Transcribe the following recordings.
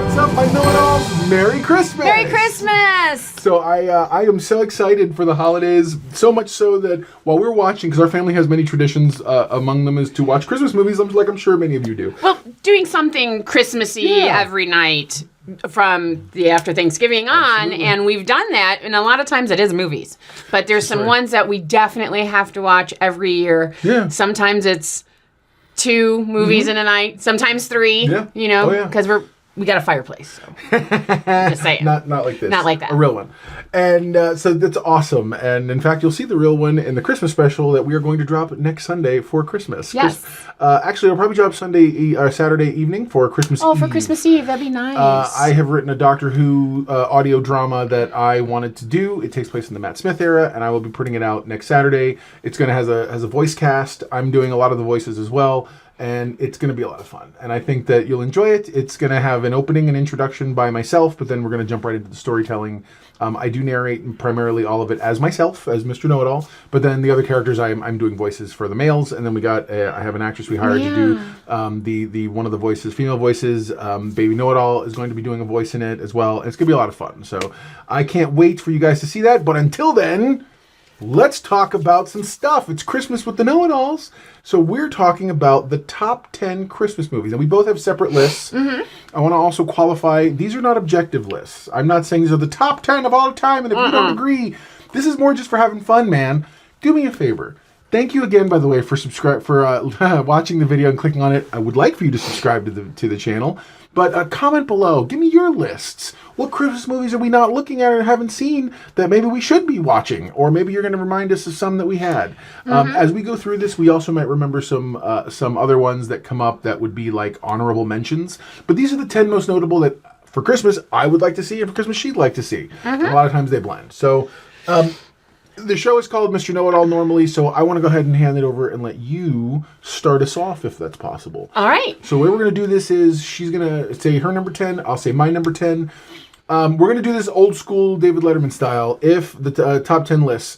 What's up, my know-it-alls? Merry Christmas! Merry Christmas! So I am so excited for the holidays, so much so that while we're watching, because our family has many traditions, among them is to watch Christmas movies, I'm sure many of you do. Well, doing something Christmassy every night from the after Thanksgiving on, and we've done that, and a lot of times it is movies. But there's some ones that we definitely have to watch every year. Yeah. Sometimes it's 2 movies in a night, sometimes 3, you know, because we got a fireplace. So. Just saying. Not like this. Not like that. A real one. And so that's awesome. And in fact, you'll see the real one in the Christmas special that we are going to drop next Sunday for Christmas. Yes. Actually, I'll probably drop Saturday evening for Christmas Eve. Oh, for Christmas Eve. That'd be nice. I have written a Doctor Who audio drama that I wanted to do. It takes place in the Matt Smith era, and I will be putting it out next Saturday. It's going to has a voice cast. I'm doing a lot of the voices as well. And it's going to be a lot of fun. And I think that you'll enjoy it. It's going to have an opening and introduction by myself, but then we're going to jump right into the storytelling. I do narrate primarily all of it as myself, as Mr. Know-It-All. But then the other characters, I'm doing voices for the males. And then we got, I have an actress we hired to do the one of the voices, female voices. Baby Know-It-All is going to be doing a voice in it as well. And it's going to be a lot of fun. So I can't wait for you guys to see that. But until then, let's talk about some stuff. It's Christmas with the Know-It-Alls. So we're talking about the top 10 Christmas movies. And we both have separate lists. I want to also qualify, these are not objective lists. I'm not saying these are the top 10 of all time, and if you don't agree, this is more just for having fun, man. Do me a favor. Thank you again, by the way, for watching the video and clicking on it. I would like for you to subscribe to the channel. But comment below. Give me your lists. What Christmas movies are we not looking at or haven't seen that maybe we should be watching? Or maybe you're going to remind us of some that we had. As we go through this, we also might remember some other ones that come up that would be like honorable mentions. But these are the 10 most notable that for Christmas I would like to see and for Christmas she'd like to see. And a lot of times they blend. So the show is called Mr. Know-It-All normally, so I want to go ahead and hand it over and let you start us off if that's possible. All right. So the way we're going to do this is she's going to say her number 10, I'll say my number 10. We're going to do this old school David Letterman style. If the top 10 lists,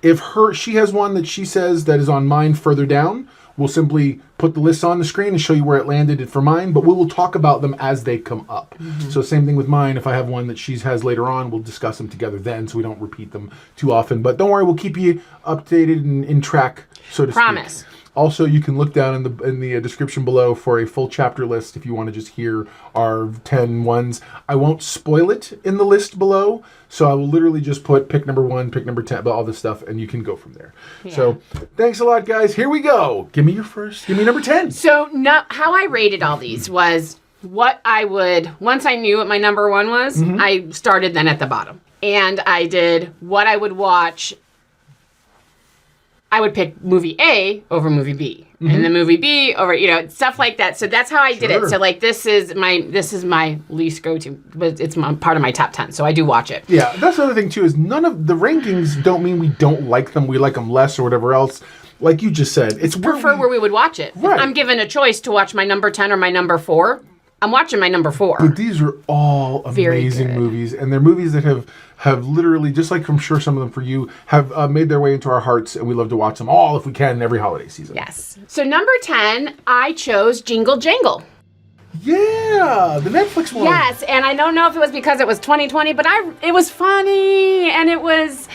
if she has one that she says that is on mine further down, we'll simply put the list on the screen and show you where it landed for mine, but we will talk about them as they come up. So same thing with mine. If I have one that she has later on, we'll discuss them together then so we don't repeat them too often. But don't worry, we'll keep you updated and in track, so to Promise. speak. Also, you can look down in the description below for a full chapter list if you want to just hear our 10 ones. I won't spoil it in the list below, so I will literally just put pick number 1, pick number 10, all this stuff, and you can go from there. Yeah. So, thanks a lot, guys. Here we go. Give me number 10. So, how I rated all these was what I would, once I knew what my number 1 was, I started then at the bottom. And I did what I would watch. I would pick movie A over movie B, and the movie B over, stuff like that. So that's how I did it. So like this is my least go-to, but it's part of my top 10. So I do watch it. Yeah, that's the other thing too is none of the rankings don't mean we don't like them. We like them less or whatever else. Like you just said, it's where we would watch it. Right. If I'm given a choice to watch my number 10 or my number 4, I'm watching my number 4. But these are all amazing movies, and they're movies that have literally, just like I'm sure some of them for you, have made their way into our hearts, and we love to watch them all if we can every holiday season. Yes. So number 10, I chose Jingle Jangle. Yeah, the Netflix one. Yes, and I don't know if it was because it was 2020, but it was funny, and it was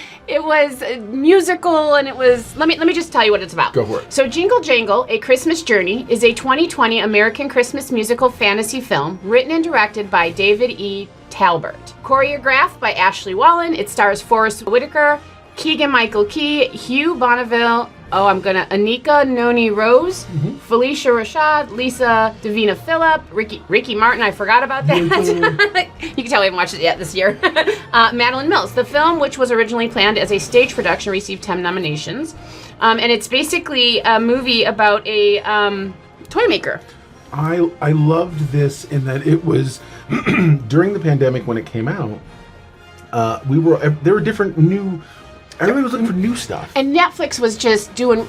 musical, and it was, let me just tell you what it's about. Go for it. So Jingle Jangle, A Christmas Journey, is a 2020 American Christmas musical fantasy film written and directed by David E. Talbert. Choreographed by Ashley Wallen, it stars Forrest Whitaker, Keegan-Michael Key, Hugh Bonneville, Anika Noni Rose, Felicia Rashad, Lisa Davina Phillip, Ricky Martin, I forgot about that. You can tell we haven't watched it yet this year. Madeline Mills. The film, which was originally planned as a stage production, received 10 nominations. And it's basically a movie about a toy maker. I loved this in that it was during the pandemic when it came out. There were different new. Everybody was looking for new stuff. And Netflix was just doing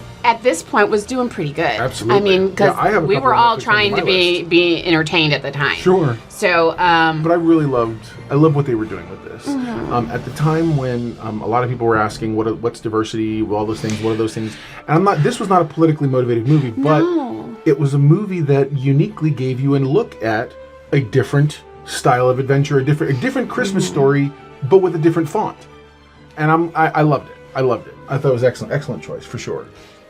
pretty good. Absolutely. I mean, because we were all trying to be entertained at the time. Sure. So, but I love what they were doing with this. At the time when a lot of people were asking, what's diversity, all those things, what are those things? And this was not a politically motivated movie, but it was a movie that uniquely gave you a look at a different style of adventure, a different Christmas story, but with a different font. And I loved it. I thought it was excellent choice for sure.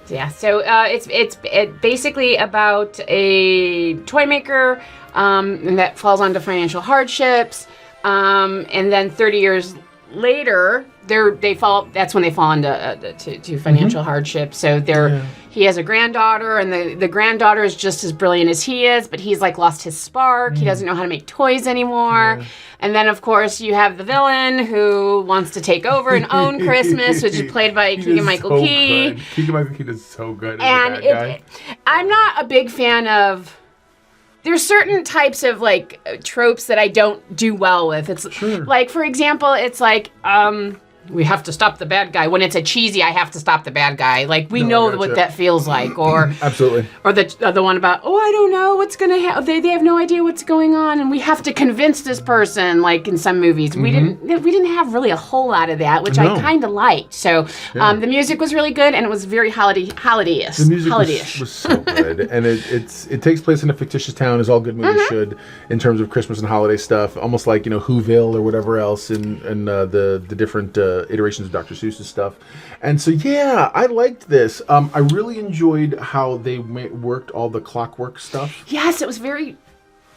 Yeah, so it's basically about a toy maker and that falls onto financial hardships, and then 30 years later, that's when they fall into to financial hardship. So he has a granddaughter, and the granddaughter is just as brilliant as he is, but he's like lost his spark. He doesn't know how to make toys anymore. Yeah. And then, of course, you have the villain who wants to take over and own Christmas, which is played by Keegan-Michael Key. Keegan-Michael Key is so good as the bad guy. I'm not a big fan of... There's certain types of, like, tropes that I don't do well with. It's like, for example, it's like... we have to stop the bad guy. When it's a cheesy, I have to stop the bad guy. Like, we know what that feels like. Or absolutely. Or the one about, I don't know what's going to happen. They have no idea what's going on, and we have to convince this person, like in some movies. We didn't have really a whole lot of that, which I kind of liked. So the music was really good, and it was very holiday-ish. The music was so good. And it takes place in a fictitious town, as all good movies should, in terms of Christmas and holiday stuff. Almost like, Whoville or whatever else in the different... iterations of Dr. Seuss's stuff. And so, I liked this. I really enjoyed how they worked all the clockwork stuff. Yes, it was very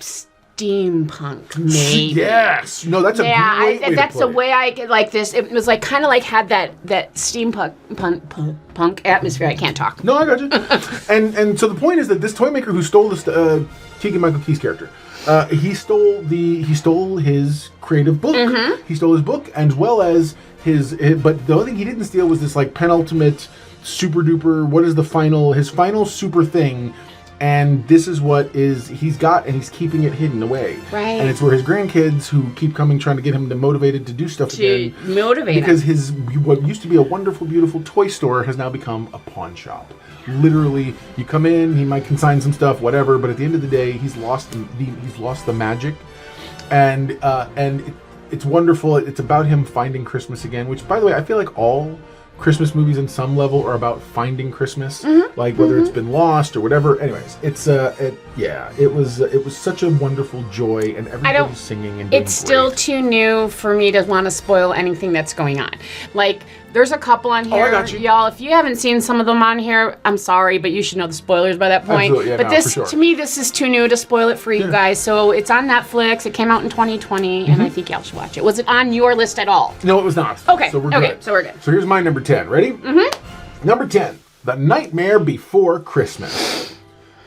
steampunk, maybe. Yes. No, that's a great way that's to the way I get like this. It was like kind of like had that steampunk punk atmosphere. I can't talk. No, I got you. and so the point is that this toy maker who stole this Keegan-Michael Key's character, he stole his creative book. He stole his book, as well as but the only thing he didn't steal was this like penultimate super duper, his final super thing, and this is what he's got, and he's keeping it hidden away. Right. And it's where his grandkids who keep coming trying to get him motivated to do stuff again. Because what used to be a wonderful, beautiful toy store has now become a pawn shop. Literally, you come in, he might consign some stuff, whatever, but at the end of the day, he's lost the magic, and it's wonderful. It's about him finding Christmas again, which, by the way, I feel like all Christmas movies in some level are about finding Christmas, like whether it's been lost or whatever. Anyways, it was such a wonderful joy, and everybody's singing and doing It's still great. too new for me to want to spoil anything that's going on. Like, there's a couple on here, I got you. y'all. If you haven't seen some of them on here, I'm sorry, but you should know the spoilers by that point. Absolutely, but for sure. to me, this is too new to spoil it for you guys. So it's on Netflix. It came out in 2020, and I think y'all should watch it. Was it on your list at all? No, it was not. Okay. So we're good. So we're good. So here's my number 10. Ready? Number 10, The Nightmare Before Christmas.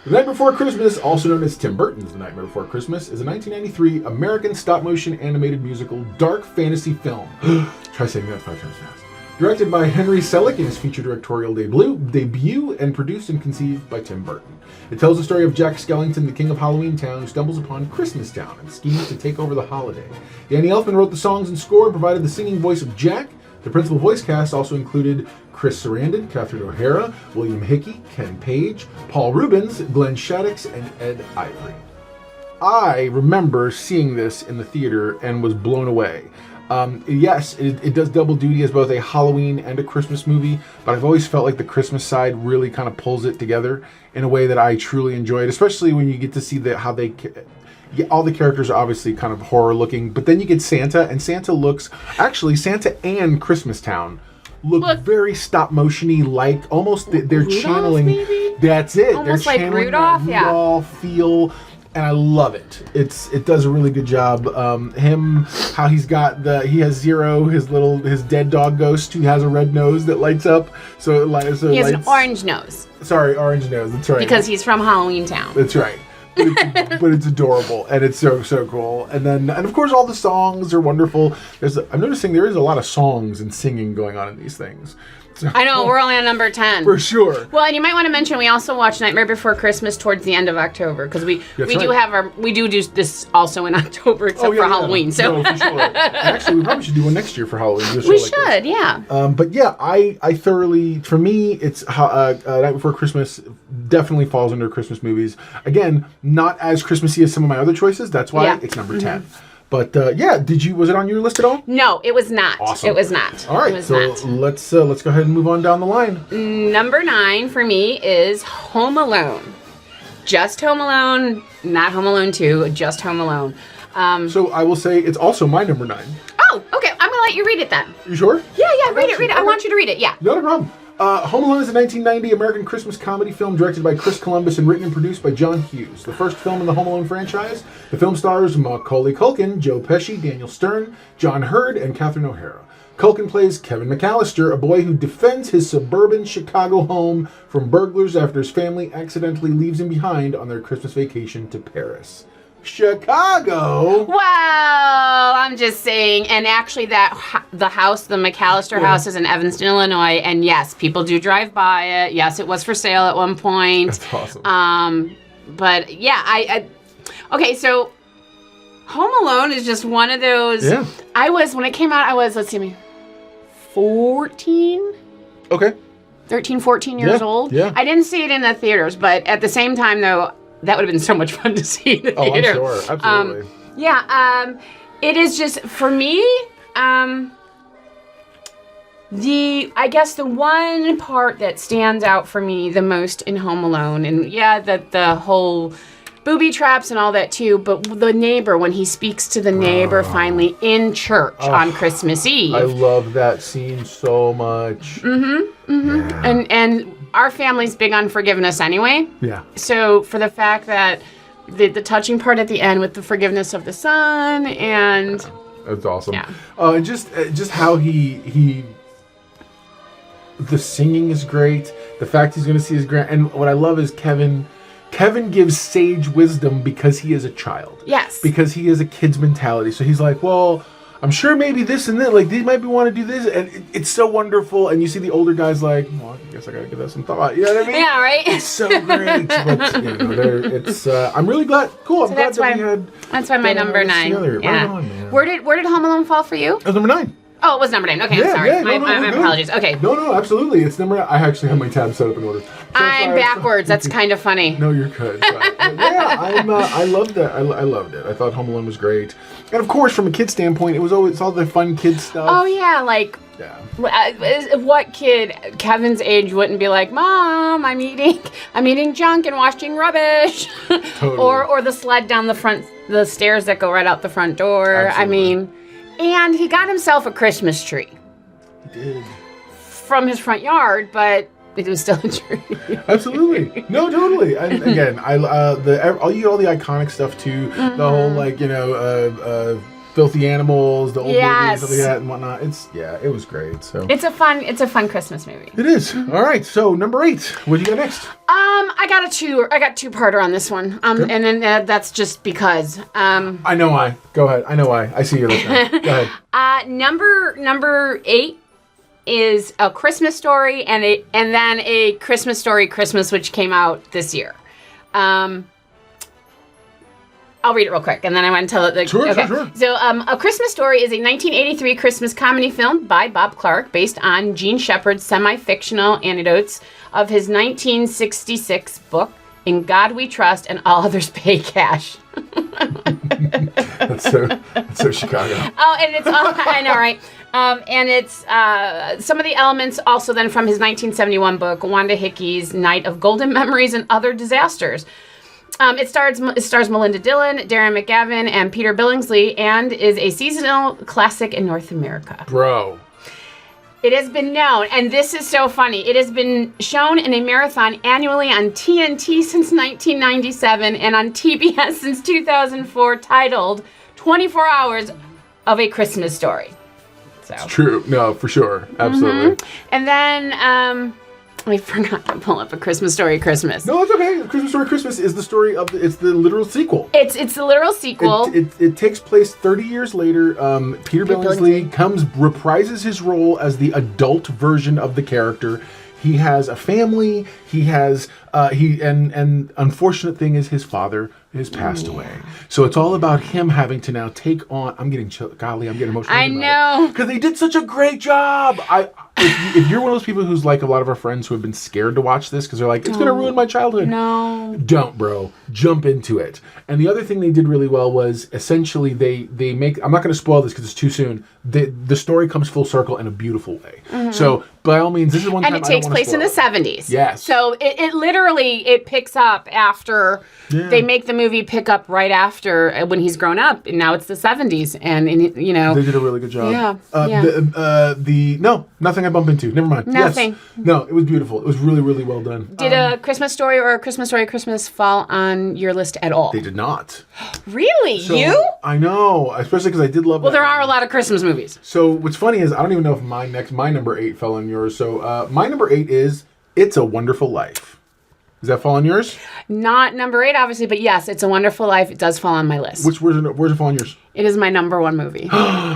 The Night Before Christmas, also known as Tim Burton's The Nightmare Before Christmas, is a 1993 American stop-motion animated musical dark fantasy film. Try saying that 5 times fast. Directed by Henry Selick in his feature directorial debut and produced and conceived by Tim Burton. It tells the story of Jack Skellington, the king of Halloween Town, who stumbles upon Christmas Town and schemes to take over the holiday. Danny Elfman wrote the songs and score and provided the singing voice of Jack. The principal voice cast also included Chris Sarandon, Catherine O'Hara, William Hickey, Ken Page, Paul Rubens, Glenn Shaddix, and Ed Ivory. I remember seeing this in the theater and was blown away. Yes, it does double duty as both a Halloween and a Christmas movie, but I've always felt like the Christmas side really kind of pulls it together in a way that I truly enjoyed, especially when you get to see how all the characters are obviously kind of horror looking, but then you get Santa, and Santa and Christmas Town look very stop motion-y, like almost they're Rudolph, channeling. Maybe? That's it. Almost they're like channeling Rudolph, that Rudolph feel. And I love it. It does a really good job. How he has Zero, his dead dog ghost, who has a red nose that lights up. So he has an orange nose. Sorry, orange nose. That's right. Because he's from Halloween Town. That's right. But it's adorable, and it's so cool. And of course all the songs are wonderful. I'm noticing there is a lot of songs and singing going on in these things. So, I know, we're only on number 10. For sure. Well, and you might want to mention we also watch Nightmare Before Christmas towards the end of October, because we do this also in October except for Halloween. So no, for sure. Actually, we probably should do one next year for Halloween. We should, yeah. But yeah, I thoroughly, for me, it's Night Before Christmas definitely falls under Christmas movies. Again, not as Christmassy as some of my other choices. That's why it's number 10. But was it on your list at all? No, it was not. Awesome. It was not. All right, let's go ahead and move on down the line. Number 9 for me is Home Alone. Just Home Alone, not Home Alone 2, just Home Alone. So I will say it's also my number 9. Oh, okay. I'm going to let you read it then. You sure? Yeah, read it. I want you to read it, yeah. Not a problem. Home Alone is a 1990 American Christmas comedy film directed by Chris Columbus and written and produced by John Hughes. The first film in the Home Alone franchise. The film stars Macaulay Culkin, Joe Pesci, Daniel Stern, John Hurd, and Catherine O'Hara. Culkin plays Kevin McAllister, a boy who defends his suburban Chicago home from burglars after his family accidentally leaves him behind on their Christmas vacation to Paris. Chicago? Well, I'm just saying. And actually, the McAllister house is in Evanston, Illinois. And yes, people do drive by it. Yes, it was for sale at one point. That's awesome. But yeah, okay, so Home Alone is just one of those. Yeah. When it came out, let's see, 14? Okay. 13, 14 years old. Yeah. I didn't see it in the theaters, but at the same time, though, that would have been so much fun to see in the theater. I'm sure. Absolutely. It is just, for me, I guess the one part that stands out for me the most in Home Alone, and the whole booby traps and all that too, but the neighbor, when he speaks to the neighbor finally in church on Christmas Eve. I love that scene so much. Yeah. And our family's big on forgiveness anyway. Yeah. So for the fact that the touching part at the end with the forgiveness of the son and... Yeah, that's awesome. Yeah. And just how he the singing is great. The fact he's going to see his and what I love is Kevin gives sage wisdom because he is a child. Yes. Because he has a kid's mentality. So he's like, well, I'm sure maybe this and that, like, they might want to do this, and it's so wonderful. And you see the older guys like, well, I guess I gotta give that some thought. You know what I mean? Yeah, right. It's so great. But it's I'm really glad. Cool. I'm glad that we had. That's why my number 9. Yeah. Right on, man. Where did Home Alone fall for you? It was number 9. Oh, it was number 9. Okay, I'm sorry. My apologies. Okay. No, absolutely. It's number. I actually have my tab set up in order. So I'm backwards. That's kind of funny. No, you're good. But I loved that. I loved it. I thought Home Alone was great, and of course, from a kid standpoint, it was always all the fun kid stuff. Oh yeah, like. Yeah. What kid Kevin's age wouldn't be like, Mom, I'm eating junk and washing rubbish, Totally. or the sled down the stairs that go right out the front door. Absolutely. I mean. And he got himself a Christmas tree. He did. From his front yard, but it was still a tree. Absolutely. No, totally. And again, I'll eat all the iconic stuff too. Mm-hmm. The whole filthy animals, the old movies, stuff like that and whatnot. It was great. So it's a fun Christmas movie. It is. Mm-hmm. All right. So number 8. What do you got next? I got two-parter on this one. And then that's just because. I know why. Go ahead. I know why. I see you listening. Go ahead. Number 8 is A Christmas Story and then A Christmas Story Christmas, which came out this year. I'll read it real quick, and then I want to tell it. Sure. So, A Christmas Story is a 1983 Christmas comedy film by Bob Clark based on Gene Shepard's semi-fictional anecdotes of his 1966 book, In God We Trust and All Others Pay Cash. That's so Chicago. Oh, and it's all, I know, right? And it's some of the elements also then from his 1971 book, Wanda Hickey's Night of Golden Memories and Other Disasters. It stars Melinda Dillon, Darren McGavin, and Peter Billingsley, and is a seasonal classic in North America. Bro. It has been known, and this is so funny, it has been shown in a marathon annually on TNT since 1997 and on TBS since 2004, titled 24 Hours of a Christmas Story. So. It's true. No, for sure. Absolutely. Mm-hmm. And then... we forgot to pull up A Christmas Story Christmas. No, it's okay. A Christmas Story Christmas is the story of it's the literal sequel. It's the literal sequel. It takes place 30 years later. Peter Billingsley reprises his role as the adult version of the character. He has a family. He has and unfortunate thing is his father has passed away. So it's all about him having to now take on. I'm getting golly, I'm getting emotional. I know because they did such a great job. If you're one of those people who's like a lot of our friends who have been scared to watch this because they're like, it's going to ruin my childhood. No. Don't, bro. Jump into it. And the other thing they did really well was essentially they make, I'm not going to spoil this because it's too soon, the story comes full circle in a beautiful way. Mm-hmm. So by all means, this is one time and it takes place in the 70s. Yes. So it literally, it picks up after, they make the movie pick up right after when he's grown up, and now it's the 70s, and you know. They did a really good job. Yeah. No, nothing I bump into. Never mind. Nothing. Yes. No, it was beautiful. It was really, really well done. Did A Christmas Story or A Christmas Story Christmas fall on your list at all? They did not. Really? So, you? I know, especially because I did love. Well, there are a lot of Christmas movies. So what's funny is I don't even know if my number 8 fell on yours. So my number 8 is It's a Wonderful Life. Does that fall on yours? Not number 8, obviously, but yes, It's a Wonderful Life. It does fall on my list. Where's it fall on yours? It is my number 1 movie.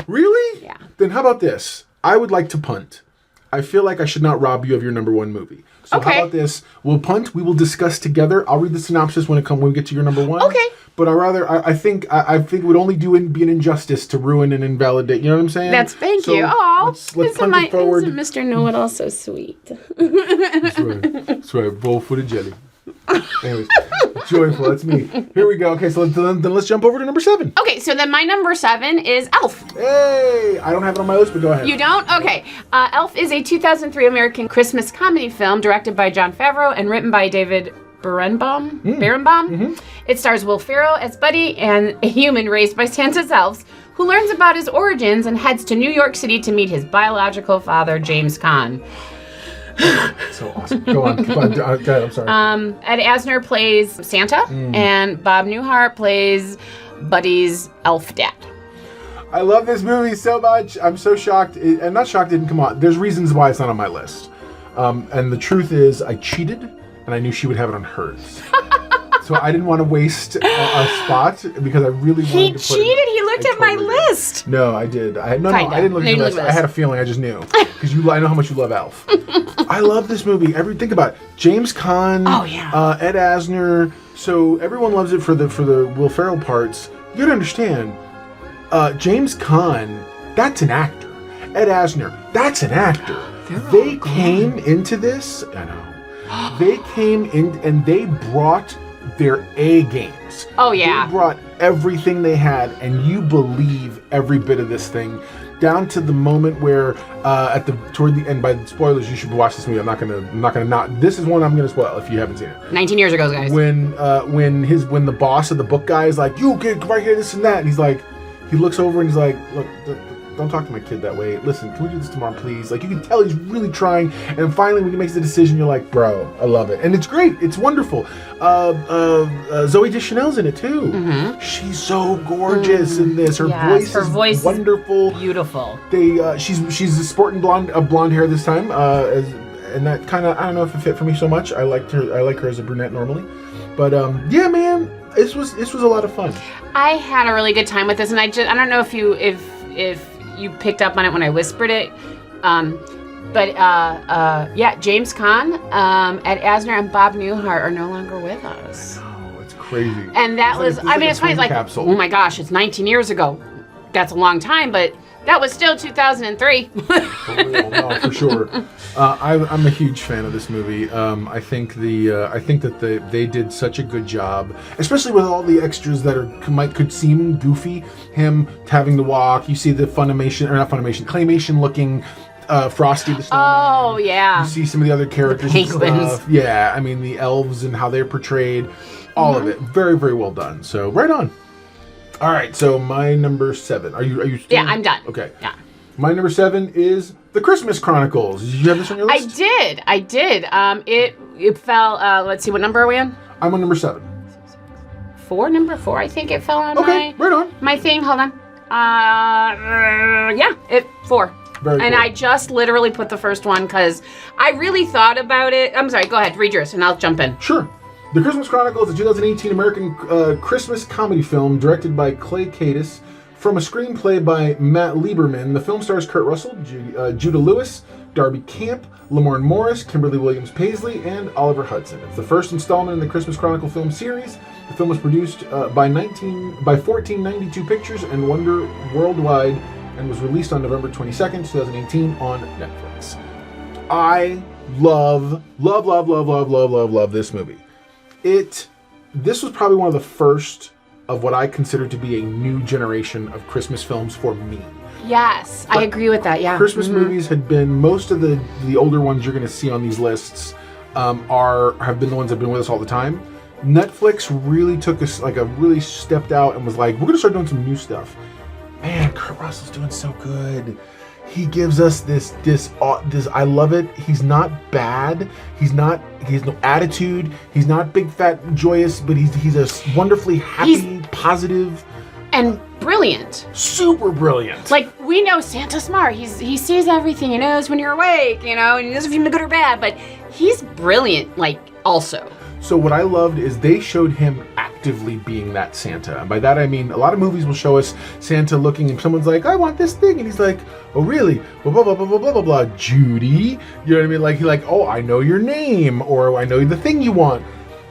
Really? Yeah. Then how about this? I would like to punt. I feel like I should not rob you of your number 1 movie. So Okay. how about this? We'll punt. We will discuss together. I'll read the synopsis when we get to your number 1. Okay. But I think it would only be an injustice to ruin and invalidate. You know what I'm saying? Thank So you. Oh, let's punt it forward. Isn't Mr. Know-It-All so sweet? That's right. That's right. Bowl full of jelly. Anyways, joyful. That's me. Here we go. Okay, so then let's jump over to number 7. Okay, so then my number 7 is Elf. Hey, I don't have it on my list, but go ahead. You don't? Okay. Elf is a 2003 American Christmas comedy film directed by Jon Favreau and written by David Berenbaum. Mm-hmm. It stars Will Ferrell as Buddy, and a human raised by Santa's elves, who learns about his origins and heads to New York City to meet his biological father, James Caan. So awesome. Go on. Go ahead. I'm sorry. Ed Asner plays Santa, and Bob Newhart plays Buddy's elf dad. I love this movie so much. I'm so shocked. I'm not shocked it didn't come on. There's reasons why it's not on my list. And the truth is, I cheated, and I knew she would have it on hers. So I didn't want to waste a spot because I really wanted to He put cheated. He looked at my list. No, I did. I didn't look Kinda. at the list. Look at I had a feeling. I just knew because I know how much you love Elf. I love this movie. Think about it. James Caan. Oh, yeah. Ed Asner. So everyone loves it for the Will Ferrell parts. You gotta understand. James Caan. That's an actor. Ed Asner. That's an actor. They came into this. I know. They came in and they brought their A games. Oh, yeah. They brought everything they had, and you believe every bit of this thing, down to the moment where toward the end. By the spoilers, you should watch this movie. I'm not gonna. This is one I'm gonna spoil if you haven't seen it. 19 years ago, guys. When the boss of the book guy is like, "You get right here, this and that," and he's like, he looks over and he's like, "Look, don't talk to my kid that way. Listen, can we do this tomorrow, please?" Like, you can tell he's really trying. And finally, when he makes the decision, you're like, "Bro, I love it." And it's great. It's wonderful. Zoe Deschanel's in it too. Mm-hmm. She's so gorgeous in this. Her voice is wonderful. Beautiful. She's sporting blonde hair this time. And that kind of, I don't know if it fit for me so much. I like her as a brunette normally. But yeah, man, this was a lot of fun. I had a really good time with this, and I don't know if you picked up on it when I whispered it. Yeah, James Caan, Ed Asner, and Bob Newhart are no longer with us. Oh, it's crazy. And that it's funny. It's like, capsule. Oh my gosh, it's 19 years ago. That's a long time, but that was still 2003. No, for sure. I'm a huge fan of this movie. I think that they did such a good job, especially with all the extras that could seem goofy. Him having to walk. You see the claymation looking Frosty the Snowman. Oh yeah. You see some of the other characters. The penguins. And stuff. Yeah, I mean the elves and how they're portrayed. All of it, very, very well done. So right on. All right, so my number 7. Are you still? Yeah, I'm done. Okay. Yeah. My number 7 is The Christmas Chronicles. Did you have this on your list? I did. It fell. Let's see, what number are we on? I'm on number 7. Number 4. I think it fell on right on. my thing. Hold on. Yeah, 4. Very and cool. I just literally put the first one because I really thought about it. I'm sorry. Go ahead, read yours, and I'll jump in. Sure. The Christmas Chronicle is a 2018 American Christmas comedy film directed by Clay Cadis from a screenplay by Matt Lieberman. The film stars Kurt Russell, Judah Lewis, Darby Camp, Lamorne Morris, Kimberly Williams Paisley, and Oliver Hudson. It's the first installment in the Christmas Chronicle film series. The film was produced by 1492 Pictures and Wonder Worldwide and was released on November 22nd, 2018 on Netflix. I love this movie. This was probably one of the first of what I consider to be a new generation of Christmas films for me. Yes, I agree with that. Yeah, Christmas movies had been most of the older ones you're going to see on these lists have been the ones that have been with us all the time. Netflix really took us really stepped out and was like, we're going to start doing some new stuff. Man, Kurt Russell's doing so good. He gives us this. I love it. He's not bad. He has no attitude. He's not big, fat, joyous, but he's a wonderfully happy, positive, and brilliant. Super brilliant. Like, we know Santa's smart. He sees everything. He knows when you're awake, and he knows if you're good or bad. But he's brilliant. Like, also. So what I loved is they showed him actively being that Santa. And by that I mean a lot of movies will show us Santa looking and someone's like, I want this thing. And he's like, oh really? Blah, blah, blah, blah, blah, blah, blah, Judy. You know what I mean? Like, oh, I know your name, or I know the thing you want.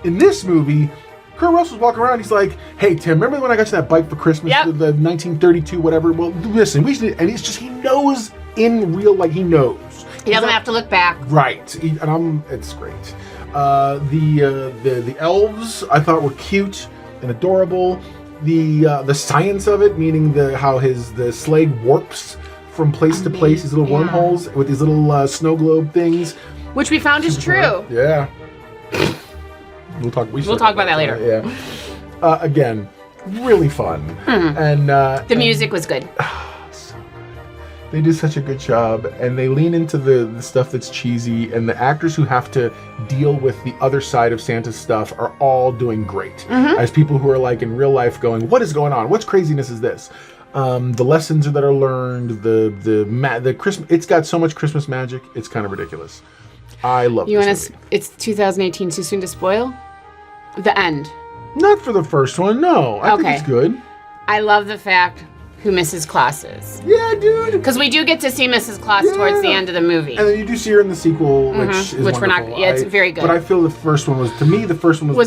In this movie, Kurt Russell's walking around, he's like, hey Tim, remember when I got you that bike for Christmas? Yep. The 1932, whatever. Well, listen, and it's just, he knows in real, like he knows. He doesn't have to look back. Right. It's great. The elves I thought were cute and adorable. The science of it, meaning how the sleigh warps from place to place, these little wormholes with these little snow globe things, which we found is true. Yeah. We'll talk about that later. Yeah. Again, really fun. And the music was good. They do such a good job, and they lean into the stuff that's cheesy, and the actors who have to deal with the other side of Santa's stuff are all doing great. As people who are like in real life going, what is going on? What's craziness is this? The lessons that are learned, the Christmas, it's got so much Christmas magic, it's kind of ridiculous. I love this movie. It's 2018, too soon to spoil? The end. Not for the first one, no. I think it's good. I love the fact who Mrs. Klaus is. Yeah, dude. Because we do get to see Mrs. Klaus towards the end of the movie. And then you do see her in the sequel, which is wonderful. We're not. Yeah, it's very good. But I feel the first one was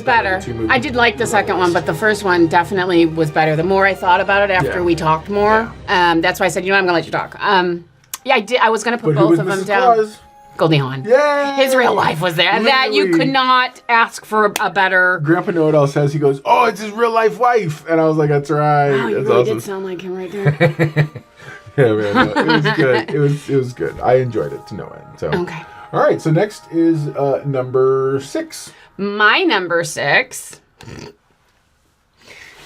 better. I did like the second one, but the first one definitely was better. The more I thought about it after we talked more, that's why I said, I'm going to let you talk. I did. I was going to put both of them down. Claus? Goldie Hawn. Yeah. His real life was there. Literally. That you could not ask for a better. Grandpa Know-It-All says, he goes, oh, it's his real life wife. And I was like, that's right. Wow, you that's really awesome. did sound like him right there. Yeah, man. No, it was good. It was good. I enjoyed it to no end. So. Okay. All right. So next is number 6. My number 6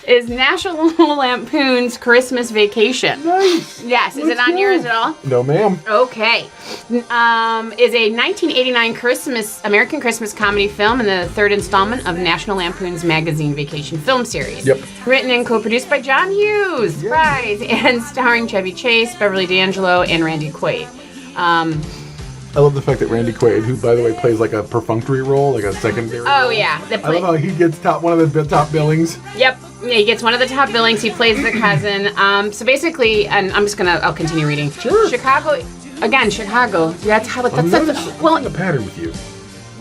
is National Lampoon's Christmas Vacation. Nice. Yes. Is it on yours at all? No, ma'am. Okay. Is a 1989 American Christmas comedy film and the third installment of National Lampoon's magazine vacation film series. Yep. Written and co-produced by John Hughes. Yeah. Right. And starring Chevy Chase, Beverly D'Angelo, and Randy Quaid. I love the fact that Randy Quaid, who by the way plays like a perfunctory role, like a secondary role. Oh yeah. I love how he gets one of the top billings. Yep. Yeah, he gets one of the top billings. He plays the cousin. So basically, and I'll continue reading. Sure. Chicago. That's how I'm noticing a pattern with you.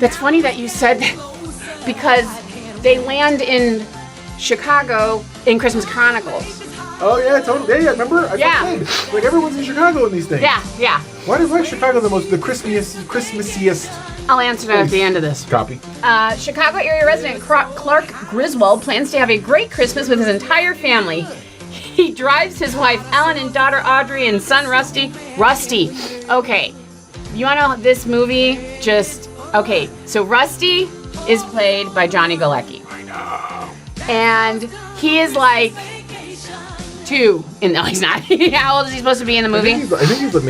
That's funny that you said that because they land in Chicago in Christmas Chronicles. Oh yeah, totally. Yeah, remember? Like everyone's in Chicago in these things. Yeah. Why is Chicago the Christmassiest? I'll answer that at the end of this. Copy. Chicago area resident Clark Griswold plans to have a great Christmas with his entire family. He drives his wife Ellen and daughter Audrey and son Rusty. Okay. You want to know this movie? Okay. So Rusty is played by Johnny Galecki. I know. And he is like 2. No, he's not. How old is he supposed to be in the movie? I think he's like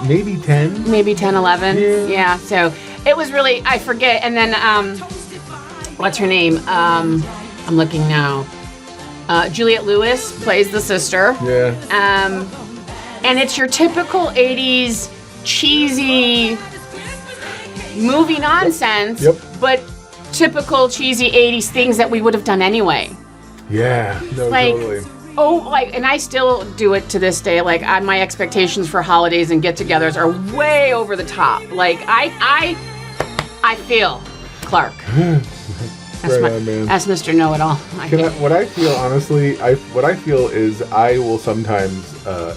maybe 10. Maybe 10, 11. Yeah. So it was really, I forget. And then, what's her name? I'm looking now. Juliette Lewis plays the sister. Yeah. And it's your typical 80s cheesy movie nonsense. Yep. But typical cheesy 80s things that we would have done anyway. Yeah. No, totally. And I still do it to this day. Like, my expectations for holidays and get-togethers are way over the top. Like, I feel Clark. That's Mr. Know-It-All. What I feel, honestly, is I will sometimes, I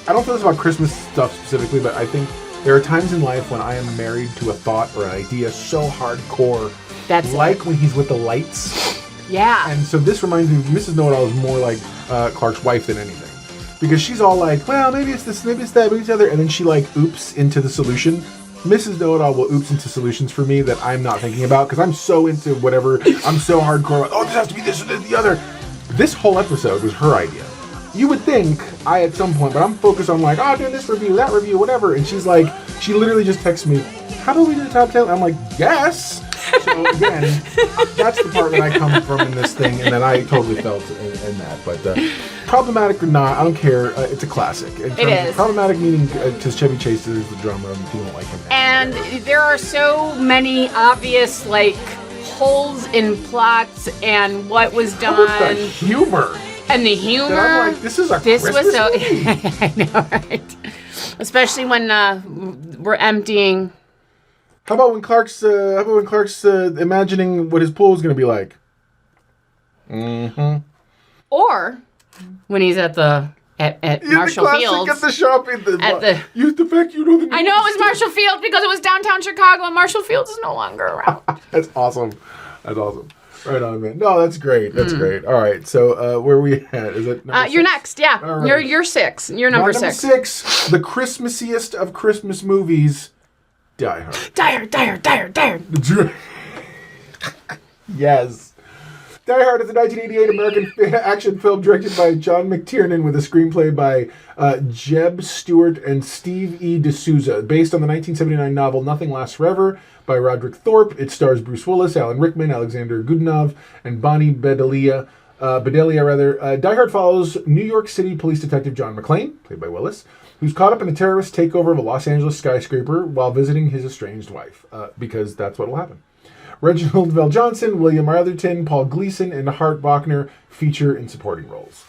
don't feel this about Christmas stuff specifically, but I think there are times in life when I am married to a thought or an idea so hardcore. That's like when he's with the lights. Yeah. And so this reminds me, Mrs. Know-It-All is more like Clark's wife than anything. because she's all like, well, maybe it's this, maybe it's that, maybe it's the other, and then she like oops into the solution. Mrs. Know-It-All will oops into solutions for me that I'm not thinking about because I'm so into whatever. I'm so hardcore. Oh, this has to be this or this, the other. This whole episode was her idea. You would think I at some point, but I'm focused on like, oh, doing this review, that review, whatever. And she's like, she literally just texts me, how about we do the top 10? I'm like, yes. So again, that's the part that I come from in this thing, and then I totally felt in that. But problematic or not, I don't care. It's a classic. It is. Problematic meaning because Chevy Chase is the drummer, and people don't like him. And there are so many obvious like holes in plots and what was done. How about the humor? And the humor. And I'm like, this is a Christmas movie. I know, right? Especially when we're emptying. How about when Clark's imagining what his pool is going to be like? Mm-hmm. Or when he's at Marshall Fields. At the shopping. Use the fact you know the. I know it was Marshall Fields because it was downtown Chicago, and Marshall Fields is no longer around. That's awesome. Right on, man. No, that's great. That's great. All right. So where are we at? Is it number you're next, yeah. Right. You're 6. You're number 6. Number 6, the Christmassiest of Christmas movies, Die Hard. Die Hard. Yes. Die Hard is a 1988 American action film directed by John McTiernan with a screenplay by Jeb Stewart and Steve E. D'Souza, based on the 1979 novel Nothing Lasts Forever by Roderick Thorpe. It stars Bruce Willis, Alan Rickman, Alexander Godunov, and Bonnie Bedelia. Die Hard follows New York City police detective John McClane, played by Willis, who's caught up in a terrorist takeover of a Los Angeles skyscraper while visiting his estranged wife, because that's what will happen. Reginald VelJohnson, William Atherton, Paul Gleason, and Hart Bachner feature in supporting roles.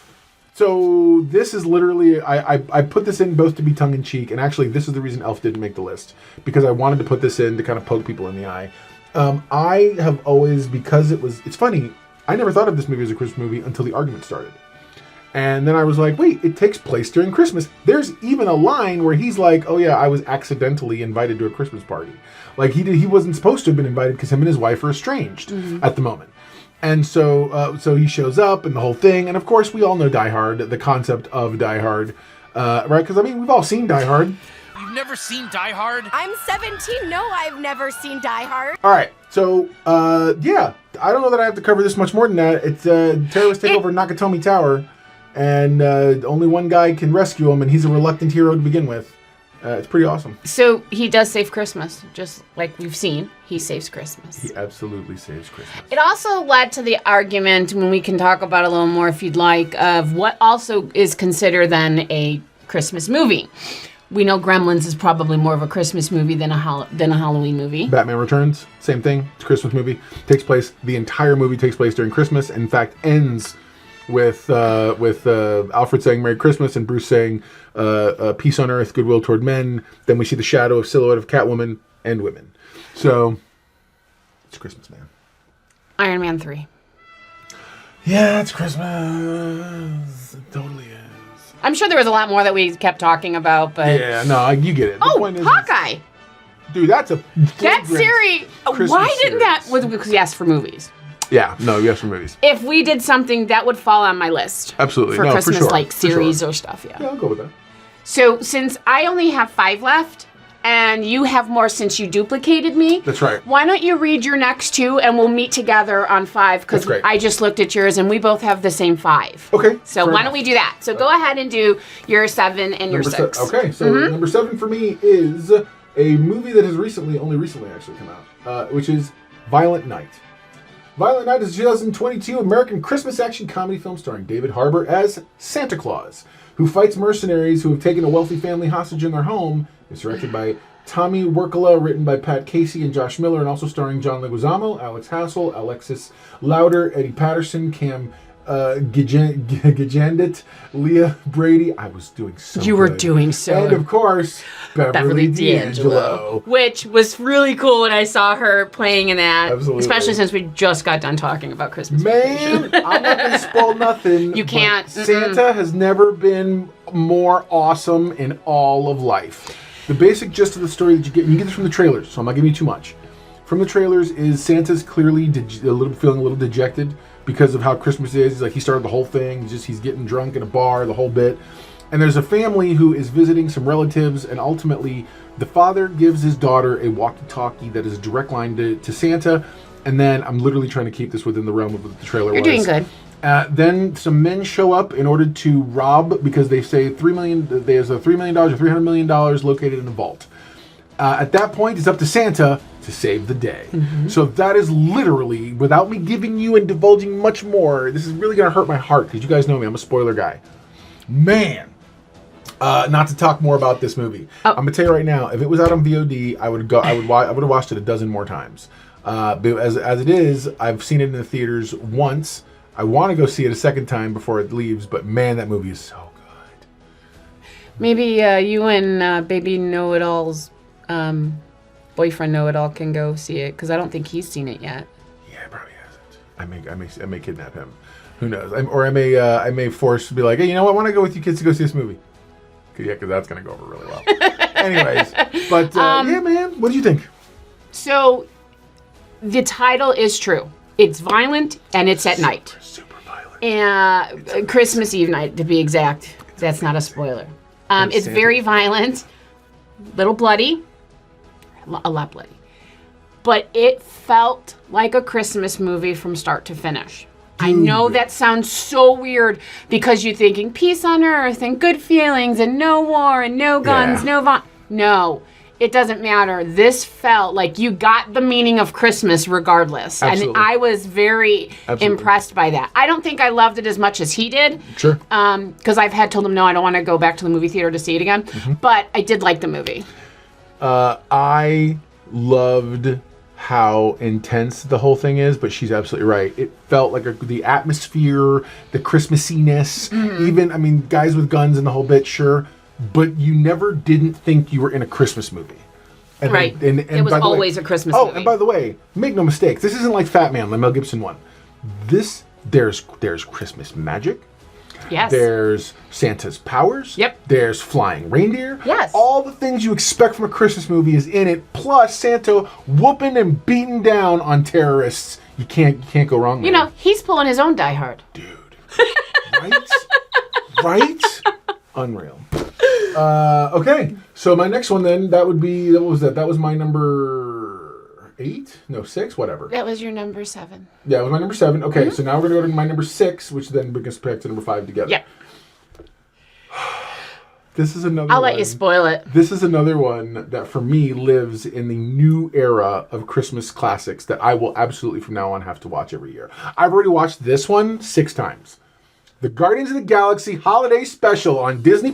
So this is literally, I put this in both to be tongue-in-cheek, and actually this is the reason Elf didn't make the list, because I wanted to put this in to kind of poke people in the eye. I have always, because it's funny, I never thought of this movie as a Christmas movie until the argument started. And then I was like, wait, it takes place during Christmas. There's even a line where he's like, oh yeah, I was accidentally invited to a Christmas party. Like he wasn't supposed to have been invited because him and his wife are estranged at the moment. And so he shows up and the whole thing. And of course, we all know Die Hard, the concept of Die Hard, right? Because I mean, we've all seen Die Hard. You've never seen Die Hard? I'm 17. No, I've never seen Die Hard. All right. So, yeah, I don't know that I have to cover this much more than that. It's terrorists take over Nakatomi Tower, and only one guy can rescue him, and he's a reluctant hero to begin with. It's pretty awesome. So he does save Christmas, just like we've seen. He saves Christmas. He absolutely saves Christmas. It also led to the argument, when we can talk about it a little more if you'd like, of what also is considered then a Christmas movie. We know Gremlins is probably more of a Christmas movie than a Halloween movie. Batman Returns, same thing. It's a Christmas movie. The entire movie takes place during Christmas. In fact, ends with Alfred saying Merry Christmas and Bruce saying peace on earth, goodwill toward men. Then we see the shadow of silhouette of Catwoman and women. So it's Christmas, man. Iron Man 3. Yeah, it's Christmas. It totally is. I'm sure there was a lot more that we kept talking about, but... Yeah, no, you get it. The point is, Hawkeye! Dude, that's a... That series... Why didn't that... Because yes, for movies. Yeah, no, yes for movies. If we did something, that would fall on my list. Absolutely. For no, Christmas, for sure. like, series or stuff, yeah. Yeah, I'll go with that. So, since I only have 5 left, and you have more since you duplicated me... That's right. Why don't you read your next 2, and we'll meet together on 5, because I just looked at yours, and we both have the same 5. Okay. So, why don't we do that? So, go ahead and do your 7 and your 6. Okay, so number 7 for me is a movie that has only recently actually come out, which is Violent Night. Violent Night is a 2022 American Christmas action comedy film starring David Harbour as Santa Claus, who fights mercenaries who have taken a wealthy family hostage in their home. It's directed by Tommy Wirkola, written by Pat Casey and Josh Miller, and also starring John Leguizamo, Alex Hassel, Alexis Louder, Eddie Patterson, Cam Gajandit, Leah Brady. I was doing so You were doing so And of course, Beverly D'Angelo. Which was really cool when I saw her playing in that. Absolutely. Especially since we just got done talking about Christmas Man, I'm not going to spoil nothing. You can't. Santa has never been more awesome in all of life. The basic gist of the story that you get this from the trailers, so I'm not giving you too much. From the trailers is Santa's clearly feeling a little dejected because of how Christmas is. He's like, he started the whole thing. He's getting drunk in a bar, the whole bit. And there's a family who is visiting some relatives, and ultimately the father gives his daughter a walkie-talkie that is a direct line to Santa. And then I'm literally trying to keep this within the realm of what the trailer was. You're doing good. Then some men show up in order to rob, because they say there's a $3 million or $300 million located in a vault. At that point, it's up to Santa to save the day. Mm-hmm. So that is literally, without me giving you and divulging much more, this is really going to hurt my heart, because you guys know me, I'm a spoiler guy. Man. Not to talk more about this movie. Oh. I'm gonna tell you right now, if it was out on VOD, I would have watched it a dozen more times. But as it is, I've seen it in the theaters once. I want to go see it a second time before it leaves, but man, that movie is so good. Maybe you and Baby Know-It-All's boyfriend Know-It-All can go see it, because I don't think he's seen it yet. Yeah, probably hasn't. I may kidnap him. Who knows? I may force to be like, hey, you know what? I want to go with you kids to go see this movie. Yeah, because that's going to go over really well. Anyways, but yeah, man, what do you think? So, the title is true. It's violent, and it's at night. Super violent. And Christmas Eve night, to be exact. That's not a spoiler. It's very violent, little bloody, a lot bloody. But it felt like a Christmas movie from start to finish. I know that sounds so weird, because you're thinking peace on earth and good feelings and no war and no guns, No, it doesn't matter. This felt like you got the meaning of Christmas regardless. Absolutely. And I was very impressed by that. I don't think I loved it as much as he did. Sure. Because I've had told him, no, I don't want to go back to the movie theater to see it again. Mm-hmm. But I did like the movie. I loved how intense the whole thing is, but she's absolutely right. It felt like the atmosphere, the Christmassiness, even, guys with guns and the whole bit, sure, but you never didn't think you were in a Christmas movie. And right. And it was always a Christmas movie. Oh, and by the way, make no mistakes, this isn't like Fat Man, the Mel Gibson one. There's Christmas magic. Yes. There's Santa's powers. Yep. There's flying reindeer. Yes. All the things you expect from a Christmas movie is in it. Plus Santa whooping and beating down on terrorists. You can't go wrong. You know, he's pulling his own Die Hard. Dude. Right? Right? Unreal. Okay. So my next one then, that would be, what was that? That was my number 8? No, 6? Whatever. That was your number 7. Yeah, it was my number 7. Okay, so now we're going to go to my number 6, which then brings us back to number 5 together. Yeah. This is another I'll let you spoil it. This is another one that, for me, lives in the new era of Christmas classics that I will absolutely, from now on, have to watch every year. I've already watched this one 6 times. The Guardians of the Galaxy Holiday Special on Disney+.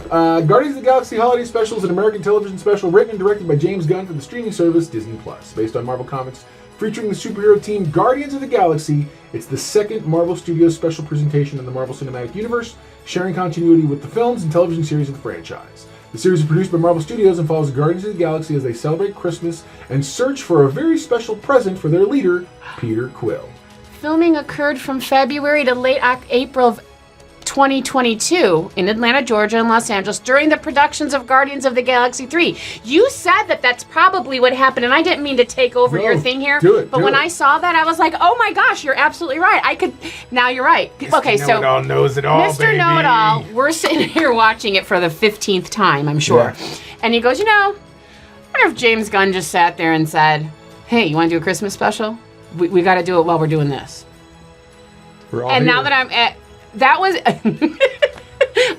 Guardians of the Galaxy Holiday Special is an American television special written and directed by James Gunn for the streaming service Disney+. Based on Marvel Comics, featuring the superhero team Guardians of the Galaxy, it's the second Marvel Studios special presentation in the Marvel Cinematic Universe, sharing continuity with the films and television series of the franchise. The series is produced by Marvel Studios and follows the Guardians of the Galaxy as they celebrate Christmas and search for a very special present for their leader, Peter Quill. Filming occurred from February to late April of 2022 in Atlanta, Georgia, and Los Angeles during the productions of Guardians of the Galaxy 3. You said that that's probably what happened, and I didn't mean to take over your thing here. But when I saw that, I was like, oh my gosh, you're absolutely right. Now you're right. Okay, so Know-It-All knows it all, Mr. Know-It-All, we're sitting here watching it for the 15th time, I'm sure. Yeah. And he goes, I wonder if James Gunn just sat there and said, hey, you want to do a Christmas special? We got to do it while we're doing this. We're all and here. now that I'm at... That was...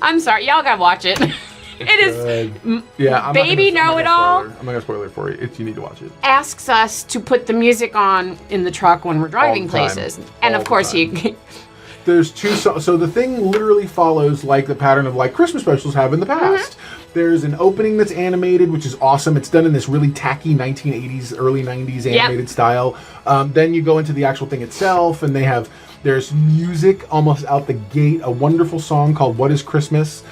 I'm sorry. Y'all gotta watch it. It is... Yeah, Baby Know-It-All. I'm not gonna spoil it for you. You need to watch it. Asks us to put the music on in the truck when we're driving places. And of course he... There's 2 songs. So the thing literally follows like the pattern of like Christmas specials have in the past. Mm-hmm. There's an opening that's animated, which is awesome. It's done in this really tacky 1980s, early 90s animated style. Then you go into the actual thing itself, and there's music almost out the gate, a wonderful song called What is Christmas?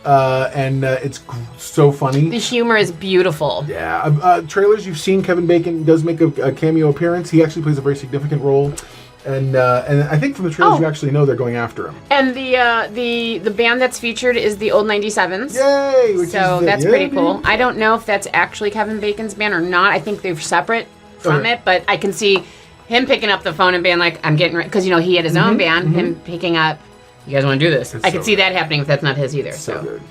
And it's so funny. The humor is beautiful. Yeah. Trailers you've seen, Kevin Bacon does make a cameo appearance. He actually plays a very significant role. And I think from the trailers you actually know they're going after him. And the band that's featured is the Old 97s. Yay! That's pretty cool. I don't know if that's actually Kevin Bacon's band or not. I think they're separate from it, but I can see him picking up the phone and being like, I'm getting ready, because he had his own band, him picking up You guys want to do this? It's I could so see good. that happening if that's not his either. So good.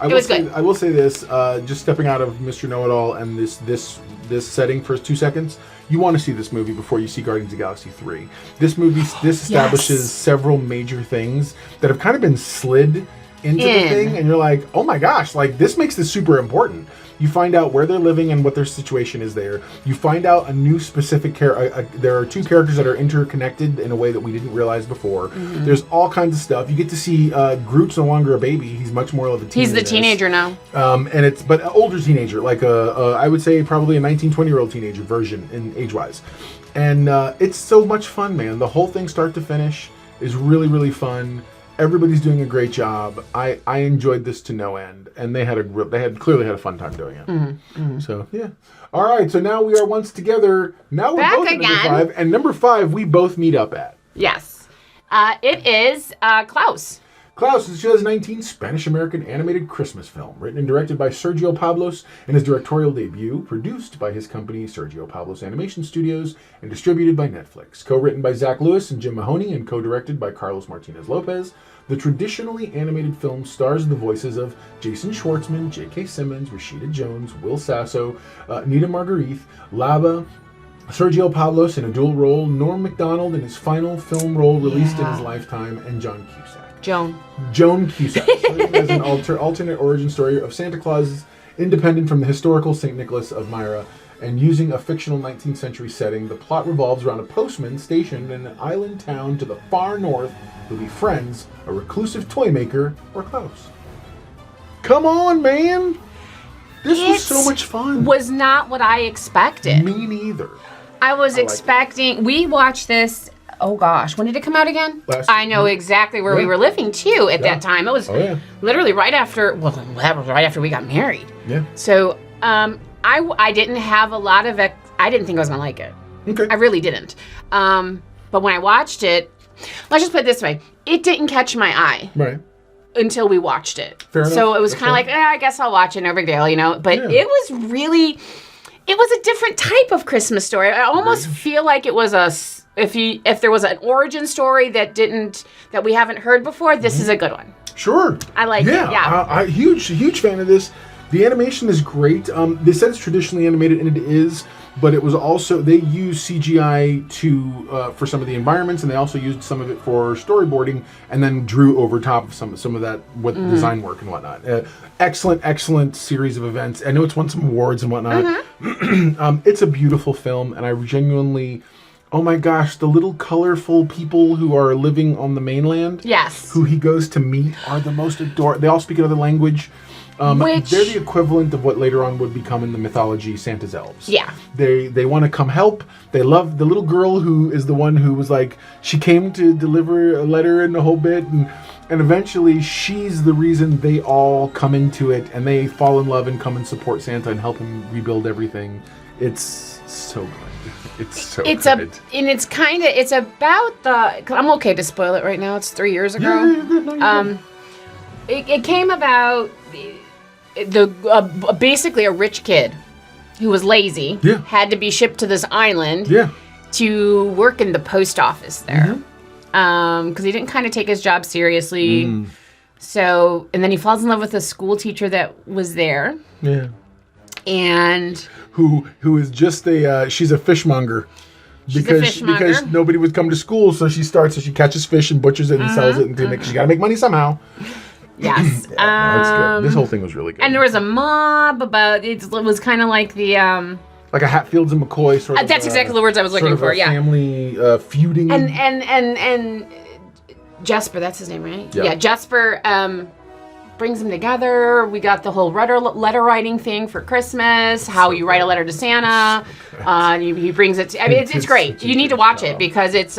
It was good. I will say this, just stepping out of Mr. Know-It-All and this setting for 2 seconds, you want to see this movie before you see Guardians of the Galaxy 3. This movie, this establishes several major things that have kind of been slid into the thing, and you're like, oh my gosh, like this makes this super important. You find out where they're living and what their situation is there. You find out a new specific there are 2 characters that are interconnected in a way that we didn't realize before. Mm-hmm. There's all kinds of stuff. You get to see Groot's no longer a baby. He's much more of a teenager. He's the teenager now. But an older teenager, like I would say probably a 19, 20-year-old teenager version in age-wise. And it's so much fun, man. The whole thing start to finish is really, really fun. Everybody's doing a great job. I enjoyed this to no end, and they clearly had a fun time doing it. Mm-hmm. Mm-hmm. So yeah. All right. So now we are once together. Now we're back both at again. number 5, and number 5 we both meet up at. Yes. It is Klaus. Klaus is a 2019 Spanish-American animated Christmas film, written and directed by Sergio Pablos in his directorial debut, produced by his company Sergio Pablos Animation Studios, and distributed by Netflix. Co-written by Zach Lewis and Jim Mahoney, and co-directed by Carlos Martinez Lopez, the traditionally animated film stars the voices of Jason Schwartzman, J.K. Simmons, Rashida Jones, Will Sasso, Nita Marguerite, Laba, Sergio Pablos in a dual role, Norm Macdonald in his final film role released in his lifetime, and John Cusack. Joan Cusack, as an alternate origin story of Santa Claus, independent from the historical St. Nicholas of Myra, and using a fictional 19th century setting. The plot revolves around a postman stationed in an island town to the far north who befriends a reclusive toy maker, or Klaus. Come on, man! This was so much fun. Was not what I expected. Me neither. I was expecting. We watched this. Oh gosh, when did it come out again? I know exactly where we were living too at that time. It was literally right after. Well, that was right after we got married. Yeah. So, I didn't have a lot of. I didn't think I was gonna like it. Okay. I really didn't. But when I watched it, let's just put it this way: it didn't catch my eye. Right. Until we watched it. Fair enough. So it was kind of like, I guess I'll watch it, no big deal, you know. But it was really, it was a different type of Christmas story. I almost feel like it was if there was an origin story that we haven't heard before, this is a good one. Sure. I like it. Yeah. Huge fan of this. The animation is great. They said it's traditionally animated, and it is, but it was also, they used CGI for some of the environments, and they also used some of it for storyboarding, and then drew over top of some of that with design work and whatnot. Excellent series of events. I know it's won some awards and whatnot. It's a beautiful film, and I genuinely, oh my gosh, the little colorful people who are living on the mainland, yes, who he goes to meet, are the most adorable. They all speak another language. They're the equivalent of what later on would become in the mythology Santa's elves. Yeah. They want to come help. They love the little girl who is the one who was like, she came to deliver a letter and a whole bit, and eventually she's the reason they all come into it, and they fall in love and come and support Santa and help him rebuild everything. It's so good. It's about the, I'm okay to spoil it right now. It's 3 years ago. It came about basically a rich kid who was lazy had to be shipped to this island to work in the post office there because he didn't kind of take his job seriously. So, and then he falls in love with a school teacher that was there. Yeah. And who is just she's a fishmonger. Because nobody would come to school, so she catches fish and butchers it and sells it, and she got to make money somehow. Yes. That's good. This whole thing was really good. And there was a mob about it was kind of like the like a Hatfields and McCoy sort of. That's exactly the words I was looking for. Yeah. Family feuding. And Jesper, that's his name, right? Yeah. Jesper brings them together. We got the whole letter writing thing for Christmas. How you write a letter to Santa. He brings it. I mean, it's great. You need to watch it because it's.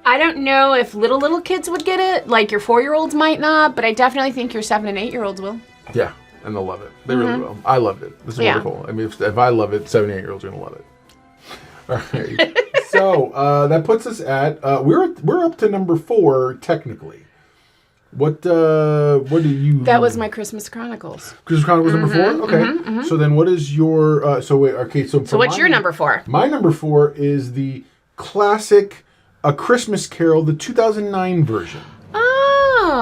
I don't know if little kids would get it, like your 4-year-olds might not, but I definitely think your 7 and 8-year-olds will. Yeah, and they'll love it. They really will. I loved it. This is wonderful. I mean, if I love it, 7 and 8-year-olds are gonna love it. All right. So that puts us at we're up to number 4 technically. What do you? That was my Christmas Chronicles. Christmas Chronicles number 4. Okay. So then, what is your? So what's your number 4? My number 4 is the classic. A Christmas Carol, the 2009 version.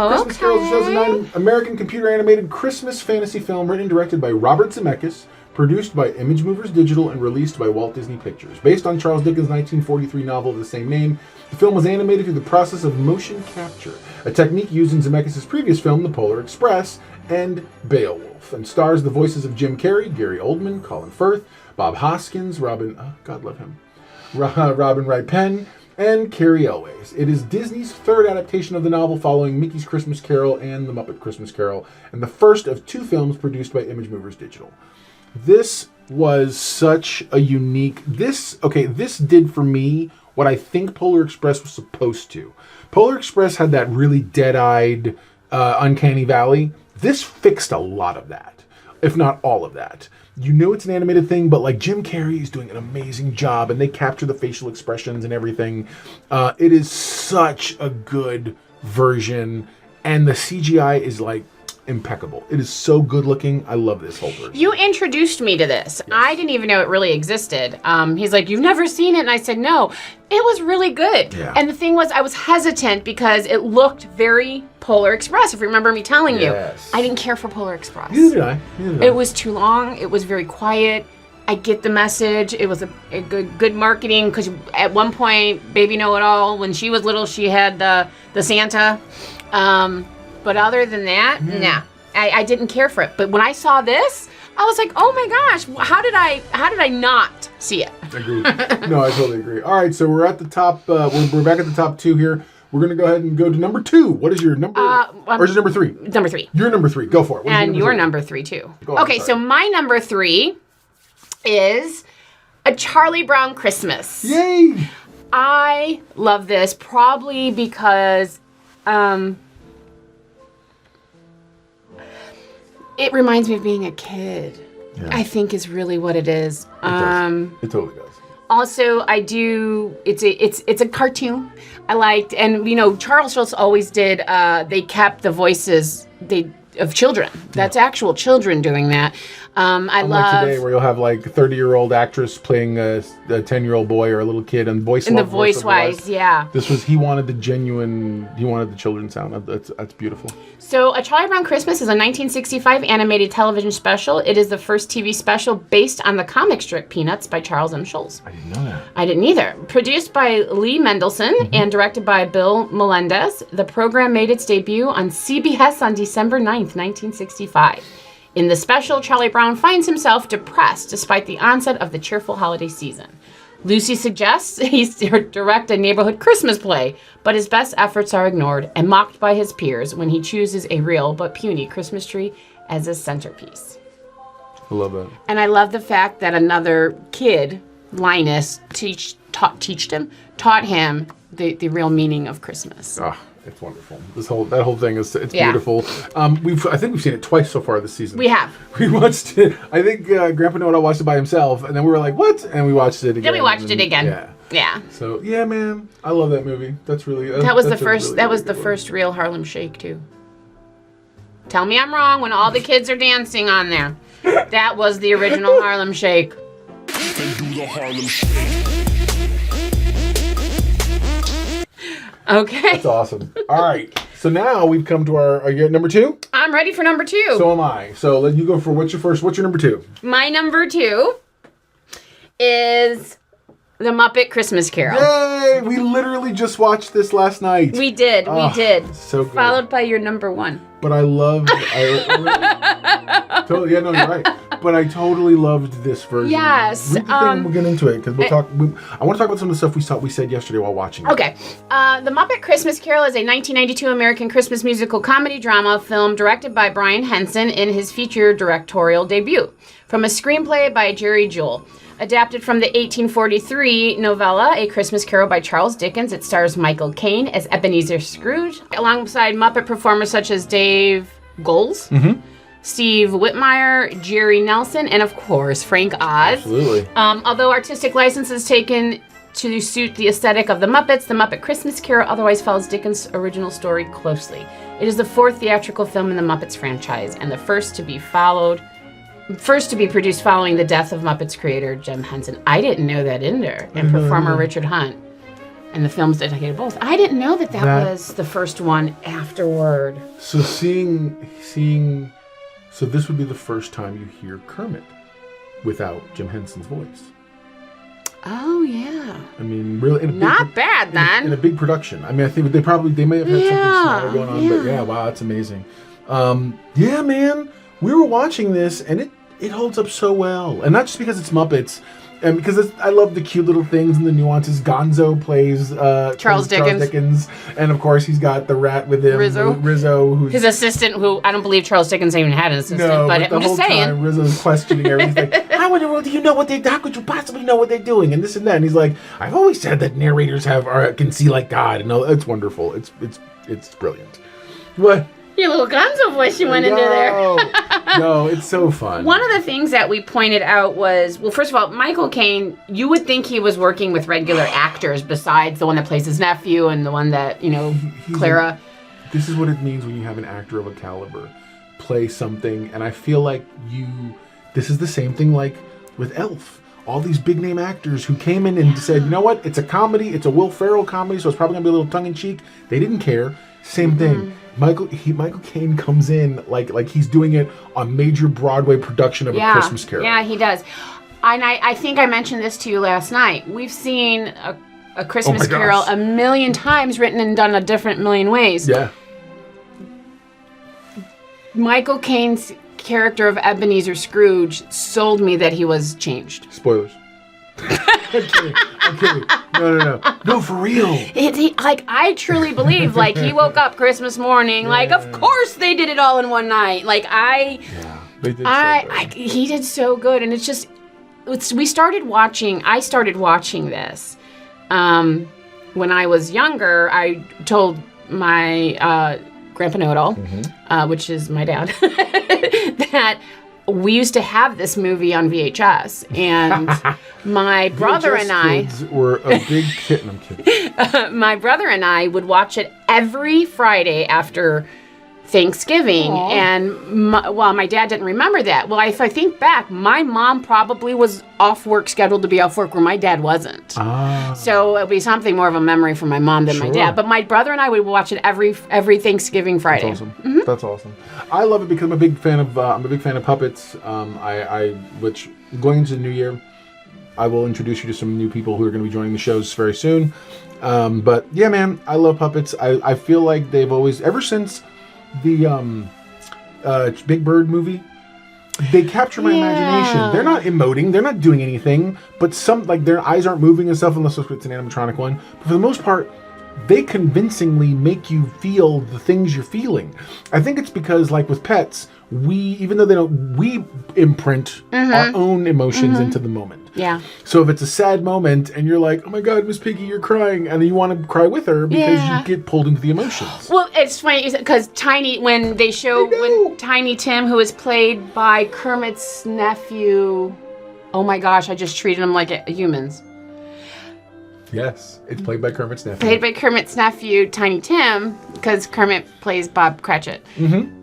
Christmas Carol is a 2009 American computer-animated Christmas fantasy film written and directed by Robert Zemeckis, produced by Image Movers Digital, and released by Walt Disney Pictures. Based on Charles Dickens' 1943 novel of the same name, the film was animated through the process of motion capture, a technique used in Zemeckis' previous film, The Polar Express, and Beowulf, and stars the voices of Jim Carrey, Gary Oldman, Colin Firth, Bob Hoskins, Robin Wright Penn, and Carrie Elways. It is Disney's third adaptation of the novel following Mickey's Christmas Carol and The Muppet Christmas Carol, and the first of 2 films produced by Image Movers Digital. This was such a unique... This did for me what I think Polar Express was supposed to. Polar Express had that really dead-eyed, uncanny valley. This fixed a lot of that, if not all of that. You know it's an animated thing, but like Jim Carrey is doing an amazing job, and they capture the facial expressions and everything. It is such a good version, and the CGI is like impeccable. It is so good looking. I love this whole version. You introduced me to this. Yes. I didn't even know it really existed. He's like, you've never seen it? And I said, no. It was really good. Yeah. And the thing was, I was hesitant because it looked very Polar Express. If you remember me telling you, I didn't care for Polar Express. Neither did I. It was too long. It was very quiet. I get the message. It was a good marketing because at one point, Baby Know-It-All, when she was little, she had the Santa. But other than that, nah, I didn't care for it. But when I saw this, I was like, oh my gosh, how did I not see it? Agreed. No, I totally agree. All right, so we're at the top. We're back at the top 2 here. We're going to go ahead and go to number 2. What is your number? Or is it number 3? Number 3. Your number 3. Go for it. And your number 3 too. Okay, so my number 3 is A Charlie Brown Christmas. Yay! I love this probably because it reminds me of being a kid. Yeah. I think is really what it is. It totally does. Also, I do. It's a cartoon. I liked, and Charles Schultz always did. They kept the voices of children. That's actual children doing that. I love like today where you'll have like a 30-year-old actress playing a 10-year-old boy or a little kid and voice. In the voice-wise, yeah. He wanted the children's sound. That's beautiful. So, A Charlie Brown Christmas is a 1965 animated television special. It is the first TV special based on the comic strip Peanuts by Charles M. Schulz. I didn't know that. I didn't either. Produced by Lee Mendelson and directed by Bill Melendez, the program made its debut on CBS on December 9th, 1965. In the special, Charlie Brown finds himself depressed despite the onset of the cheerful holiday season. Lucy suggests he direct a neighborhood Christmas play, but his best efforts are ignored and mocked by his peers when he chooses a real but puny Christmas tree as his centerpiece. I love that. And I love the fact that another kid, Linus, taught him the real meaning of Christmas. Oh. It's wonderful. That whole thing is beautiful. I think we've seen it twice so far this season. We have. We watched it. I think Grandpa Know-It-All watched it by himself, and then we were like, "What?" And we watched it again. Then we watched it again. Yeah. So yeah, man, I love that movie. That's really that was the first. That was the first real Harlem Shake too. Tell me I'm wrong. When all the kids are dancing on there, that was the original Harlem Shake. And do the Harlem Shake. Okay. That's awesome. All right. So now we've come to are you at number 2? I'm ready for number 2. So am I. So let you go for what's your number 2? My number 2 is The Muppet Christmas Carol. Yay! We literally just watched this last night. We did. So good. Followed by your number 1. But I loved... totally, yeah, no, you're right. But I totally loved this version. Yes. We'll get into it because we'll talk. I want to talk about some of the stuff we said yesterday while watching it. Okay. The Muppet Christmas Carol is a 1992 American Christmas musical comedy drama film directed by Brian Henson in his feature directorial debut. From a screenplay by Jerry Jewell. Adapted from the 1843 novella, A Christmas Carol by Charles Dickens, it stars Michael Caine as Ebenezer Scrooge, alongside Muppet performers such as Dave Goelz, Steve Whitmire, Jerry Nelson, and of course, Frank Oz. Absolutely. Although artistic license is taken to suit the aesthetic of the Muppets, the Muppet Christmas Carol otherwise follows Dickens' original story closely. It is the 4th theatrical film in the Muppets franchise, and the first to be produced following the death of Muppets creator Jim Henson. I didn't know that in there. And performer Richard Hunt. And the film's dedicated to both. I didn't know that was the first one afterward. So so this would be the first time you hear Kermit without Jim Henson's voice. Oh, yeah. I mean, really, not bad then. In a big production. I mean, I think they may have had something smaller going on, but yeah, wow, that's amazing. Yeah, man, we were watching this, and it holds up so well, and not just because it's Muppets, and because I love the cute little things and the nuances. Gonzo plays Charles Dickens, and of course he's got the rat with him, Rizzo, who's his assistant. Who I don't believe Charles Dickens even had an assistant, but I'm just saying. Time, Rizzo's questioning everything. Like, how in the world do you know how could you possibly know what they're doing? And this and that. And he's like, I've always said that narrators can see like God. And it's wonderful. It's brilliant. What? Your little Gonzo voice you went into there. No, it's so fun. One of the things that we pointed out was, well, first of all, Michael Caine, you would think he was working with regular actors besides the one that plays his nephew and the one that, Clara. This is what it means when you have an actor of a caliber play something. And I feel like this is the same thing like with Elf. All these big name actors who came in and said, you know what, it's a comedy, it's a Will Ferrell comedy, so it's probably going to be a little tongue-in-cheek. They didn't care. Same thing. Michael Caine comes in like he's doing it on major Broadway production of A Christmas Carol. Yeah, he does. And I think I mentioned this to you last night. We've seen a Christmas Carol a million times, written and done a different million ways. Yeah. Michael Caine's character of Ebenezer Scrooge sold me that he was changed. Spoilers. I'm kidding. No, for real. I truly believe, he woke up Christmas morning, of course they did it all in one night. They did he did so good, and I started watching this. When I was younger, I told my Grandpa Know-It-All, which is my dad, that we used to have this movie on VHS, and my brother and I were a big kitten. I'm kidding. My brother and I would watch it every Friday after Thanksgiving. Aww. And my dad didn't remember that. Well, if I think back, my mom probably was off work, scheduled to be off work, where my dad wasn't. So it'll be something more of a memory from my mom than my dad. But my brother and I would watch it every Thanksgiving Friday. That's awesome. Mm-hmm. That's awesome. I love it because I'm a big fan of puppets. Which going into the new year, I will introduce you to some new people who are going to be joining the shows very soon. But yeah, man, I love puppets. I feel like they've always, ever since the Big Bird movie, they capture my imagination. They're not emoting, they're not doing anything, but their eyes aren't moving and stuff unless it's an animatronic one. But for the most part, they convincingly make you feel the things you're feeling. I think it's because, like with pets, we imprint our own emotions into the moment. Yeah. So if it's a sad moment and you're like, oh my God, Miss Piggy, you're crying, and then you want to cry with her because you get pulled into the emotions. Well, it's funny because when Tiny Tim, who is played by Kermit's nephew, oh my gosh, I just treated him like humans. Yes, it's played by Kermit's nephew. Played by Kermit's nephew, Tiny Tim, because Kermit plays Bob Cratchit. Mm-hmm.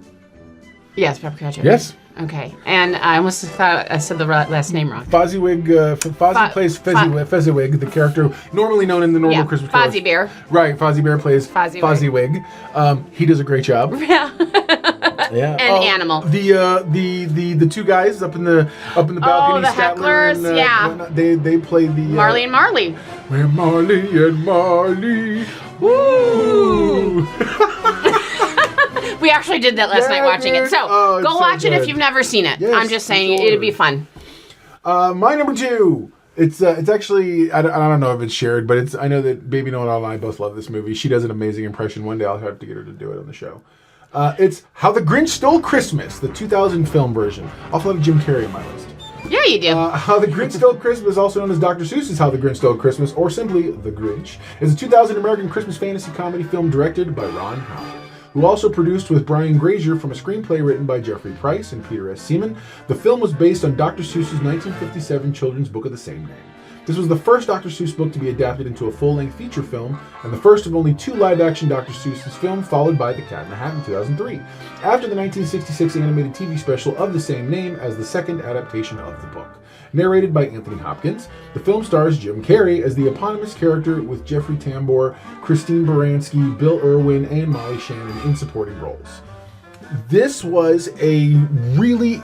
Yes, Bob Cratchit. Yes. Okay, and I almost thought I said the last name wrong. Fozzie plays Fezziwig, the character normally known in the normal Christmas Carol. Fozzie Bear. Right, Fozzie Bear plays Fozziwig. He does a great job. Yeah. Yeah. And Animal. The two guys up in the balcony. Oh, the Statler hecklers, they play the Marley and Marley. We're Marley and Marley. Woo! We actually did that last night watching it. So go watch it if you've never seen it. Yes, I'm just saying it'd be fun. My number 2. It's actually, I don't know if it's shared, but I know that Baby Know-It-All and I both love this movie. She does an amazing impression. One day I'll have to get her to do it on the show. It's How the Grinch Stole Christmas, the 2000 film version. Also have Jim Carrey on my list. Yeah, you do. How the Grinch Stole Christmas, also known as Dr. Seuss's How the Grinch Stole Christmas, or simply The Grinch, is a 2000 American Christmas fantasy comedy film directed by Ron Howard, who also produced with Brian Grazer from a screenplay written by Jeffrey Price and Peter S. Seaman. The film was based on Dr. Seuss's 1957 children's book of the same name. This was the first Dr. Seuss book to be adapted into a full-length feature film, and the first of only 2 live-action Dr. Seuss's films, followed by The Cat in the Hat in 2003, after the 1966 animated TV special of the same name as the second adaptation of the book. Narrated by Anthony Hopkins, the film stars Jim Carrey as the eponymous character with Jeffrey Tambor, Christine Baranski, Bill Irwin, and Molly Shannon in supporting roles. This was a really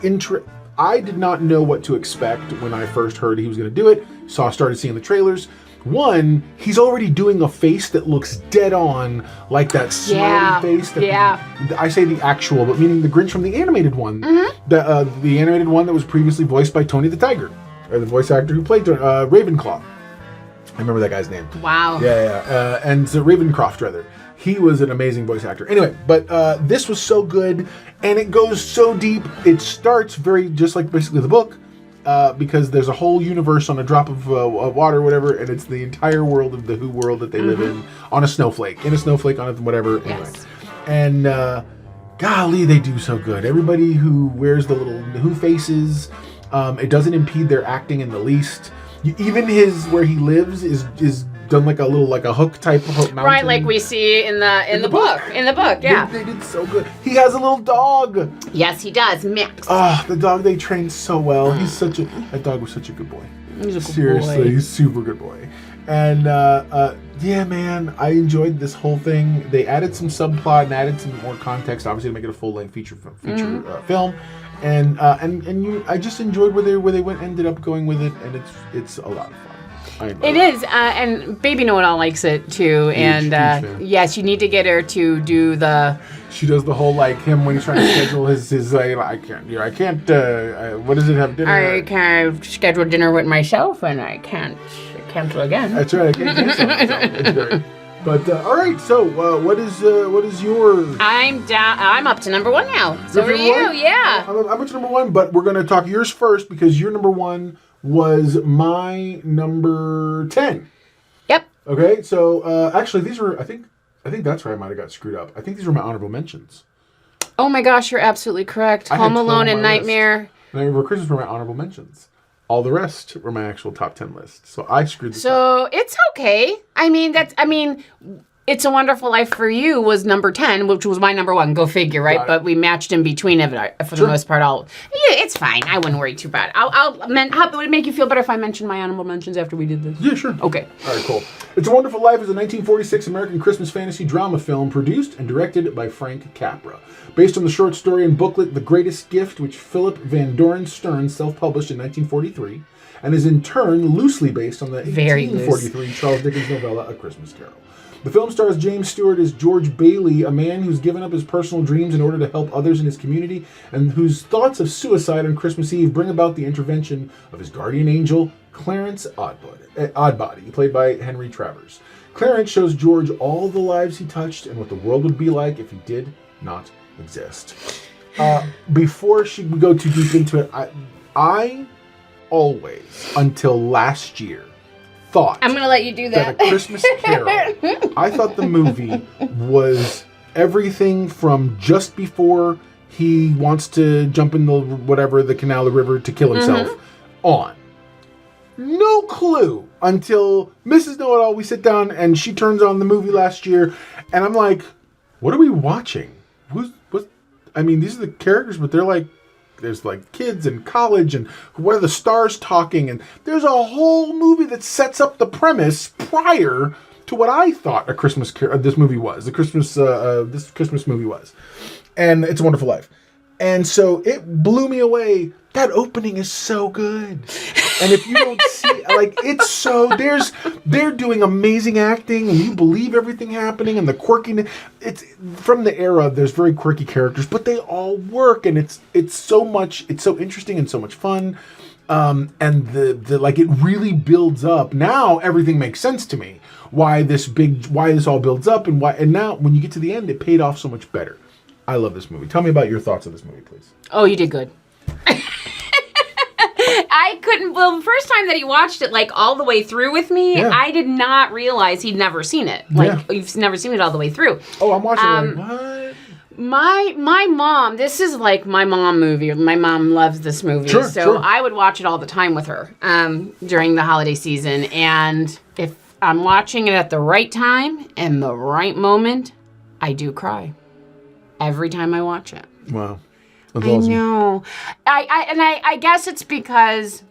I did not know what to expect when I first heard he was going to do it. Started seeing the trailers. One, he's already doing a face that looks dead on like that smiley face. I say the actual, but meaning the Grinch from the animated one. Mm-hmm. The animated one that was previously voiced by Tony the Tiger, or the voice actor who played Ravenclaw. I remember that guy's name. Wow. And Ravencroft, rather. He was an amazing voice actor. Anyway, but this was so good, and it goes so deep. It starts very just like basically the book, because there's a whole universe on a drop of water or whatever, and it's the entire world of the Who world that they live in, on a snowflake. In a snowflake, on a whatever. Yes. Anyway. And golly, they do so good. Everybody who wears the little Who faces, it doesn't impede their acting in the least. Even where he lives is done like a hook type of mountain. Right, like we see in the book. In the book, yeah. They did so good. He has a little dog. Yes, he does. Mix. Oh, the dog they trained so well. That dog was such a good boy. He's a good Seriously, boy. he's a super good boy. And yeah, man, I enjoyed this whole thing. They added some subplot and added some more context, obviously, to make it a full-length feature film. And I just enjoyed where they ended up going with it, and it's a lot of fun. It is, and Baby Know-It-All likes it too. Huge fan. Yes, you need to get her to do the. She does the whole him when he's trying to schedule his I can't. What does it have dinner? I can't schedule dinner with myself, and I can't cancel again. That's right. I can't cancel myself. It's great. But all right. So what is your? I'm up to number 1 now. So are you? One? Yeah. I'm up to number 1, but we're gonna talk yours first because your number 1 was my number 10. Yep. Okay. So actually, these were I think that's where I might have got screwed up. I think these were my honorable mentions. Oh my gosh, you're absolutely correct. I had Home 12 Alone on and my Nightmare. Nightmare Before Christmas were my honorable mentions. All the rest were my actual top 10 list. So I screwed this up. So it's okay. It's a Wonderful Life for You was number 10, which was my number 1. Go figure, right? But we matched in between of it for the most part. It's fine. I wouldn't worry too bad. Would it make you feel better if I mentioned my honorable mentions after we did this? Yeah, sure. Okay. All right, cool. It's a Wonderful Life is a 1946 American Christmas fantasy drama film produced and directed by Frank Capra. Based on the short story and booklet The Greatest Gift, which Philip Van Doren Stern self-published in 1943, and is in turn loosely based on the 1843 Charles Dickens novella A Christmas Carol. The film stars James Stewart as George Bailey, a man who's given up his personal dreams in order to help others in his community, and whose thoughts of suicide on Christmas Eve bring about the intervention of his guardian angel, Clarence Oddbody, played by Henry Travers. Clarence shows George all the lives he touched and what the world would be like if he did not exist. Before we go too deep into it, I always, until last year, thought I'm going to let you do that. A Christmas Carol. I thought the movie was everything from just before he wants to jump in the canal, the river to kill himself on. No clue until Mrs. Know-It-All, we sit down and she turns on the movie last year and I'm like, what are we watching? These are the characters, but there's kids in college and what are the stars talking, and there's a whole movie that sets up the premise prior to what I thought a Christmas this movie was. This Christmas movie was. And It's a Wonderful Life. And so it blew me away. That opening is so good. And if you don't see, they're doing amazing acting, and you believe everything happening, and the quirkiness. It's from the era. There's very quirky characters, but they all work, and it's so interesting and so much fun. And it really builds up. Now everything makes sense to me. Why this all builds up, and now when you get to the end, it paid off so much better. I love this movie. Tell me about your thoughts of this movie, please. Oh, you did good. I couldn't. Well, the first time that he watched it, all the way through with me, I did not realize he'd never seen it. You've never seen it all the way through. Oh, I'm watching it. What? My mom, this is like my mom movie. My mom loves this movie. So I would watch it all the time with her during the holiday season. And if I'm watching it at the right time and the right moment, I do cry. Every time I watch it. Wow. That's awesome. I know. I guess it's because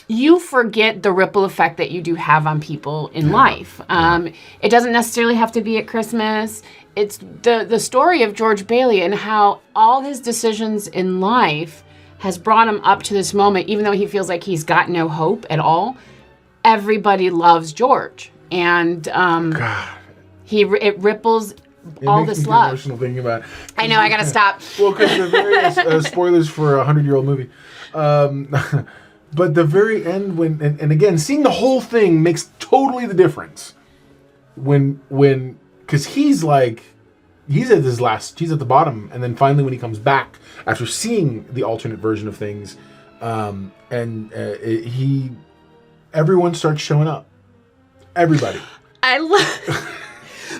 you forget the ripple effect that you do have on people in life. It doesn't necessarily have to be at Christmas. It's the story of George Bailey and how all his decisions in life has brought him up to this moment, even though he feels like he's got no hope at all. Everybody loves George. And it ripples all this love. Emotional thinking about it. I know, I gotta stop. Well, because the various spoilers for a 100-year-old movie. But the very end, when and again, seeing the whole thing makes totally the difference. Because he's at the bottom, and then finally when he comes back after seeing the alternate version of things, everyone starts showing up. Everybody. I love.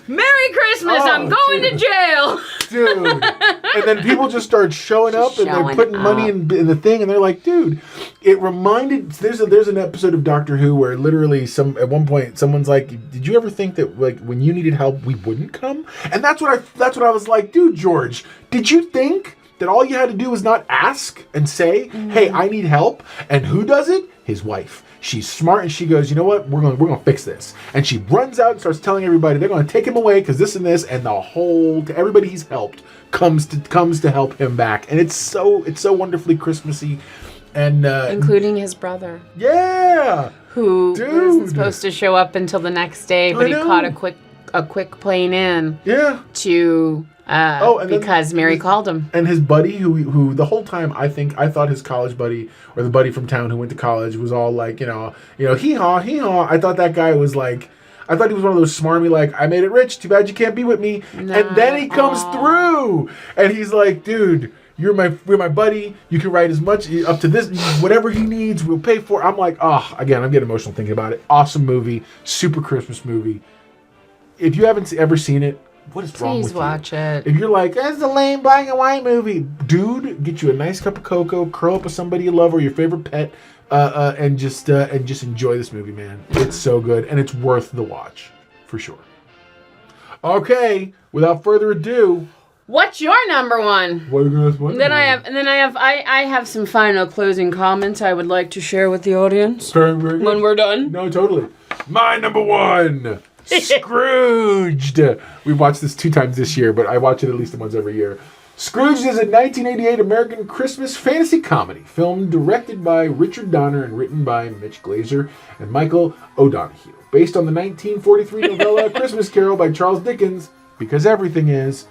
Merry Christmas! I'm going to jail, dude. And then people just start showing up, and they're putting money in the thing, and they're like, dude. It reminded. There's an episode of Doctor Who where literally at one point someone's like, "Did you ever think that like when you needed help we wouldn't come?" And that's what I was like, dude, George. Did you think that all you had to do was not ask and say, "Hey, I need help"? And who does it? His wife. She's smart, and she goes, "You know what? We're gonna fix this." And she runs out and starts telling everybody they're gonna take him away because this and this, and everybody he's helped comes to help him back, and it's so wonderfully Christmassy, and including his brother. Yeah, who wasn't supposed to show up until the next day, but he caught a quick plane in. Yeah. To. Because Mary called him. And his buddy, who the whole time I thought his college buddy or the buddy from town who went to college was all like, hee-haw, hee-haw. I thought that guy was like, I thought he was one of those smarmy, like, I made it rich, too bad you can't be with me. No. And then he comes through, and he's like, dude, you're my buddy. You can write as much up to this, whatever he needs, we'll pay for. I'm like, again, I'm getting emotional thinking about it. Awesome movie, super Christmas movie. If you haven't ever seen it, what is wrong with you? Please watch it. If you're like, that's a lame black and white movie, dude, get you a nice cup of cocoa, curl up with somebody you love or your favorite pet, and just enjoy this movie, man. It's so good, and it's worth the watch for sure. Okay, without further ado, what's your number one? What are you gonna ask? I have some final closing comments I would like to share with the audience. Very, very good. When we're done. No, totally. My number one. Scrooged. We watched this 2 times this year, but I watch it at least once every year. Scrooged is a 1988 American Christmas fantasy comedy, filmed, directed by Richard Donner, and written by Mitch Glazer and Michael O'Donoghue. Based on the 1943 novella Christmas Carol by Charles Dickens, because everything is.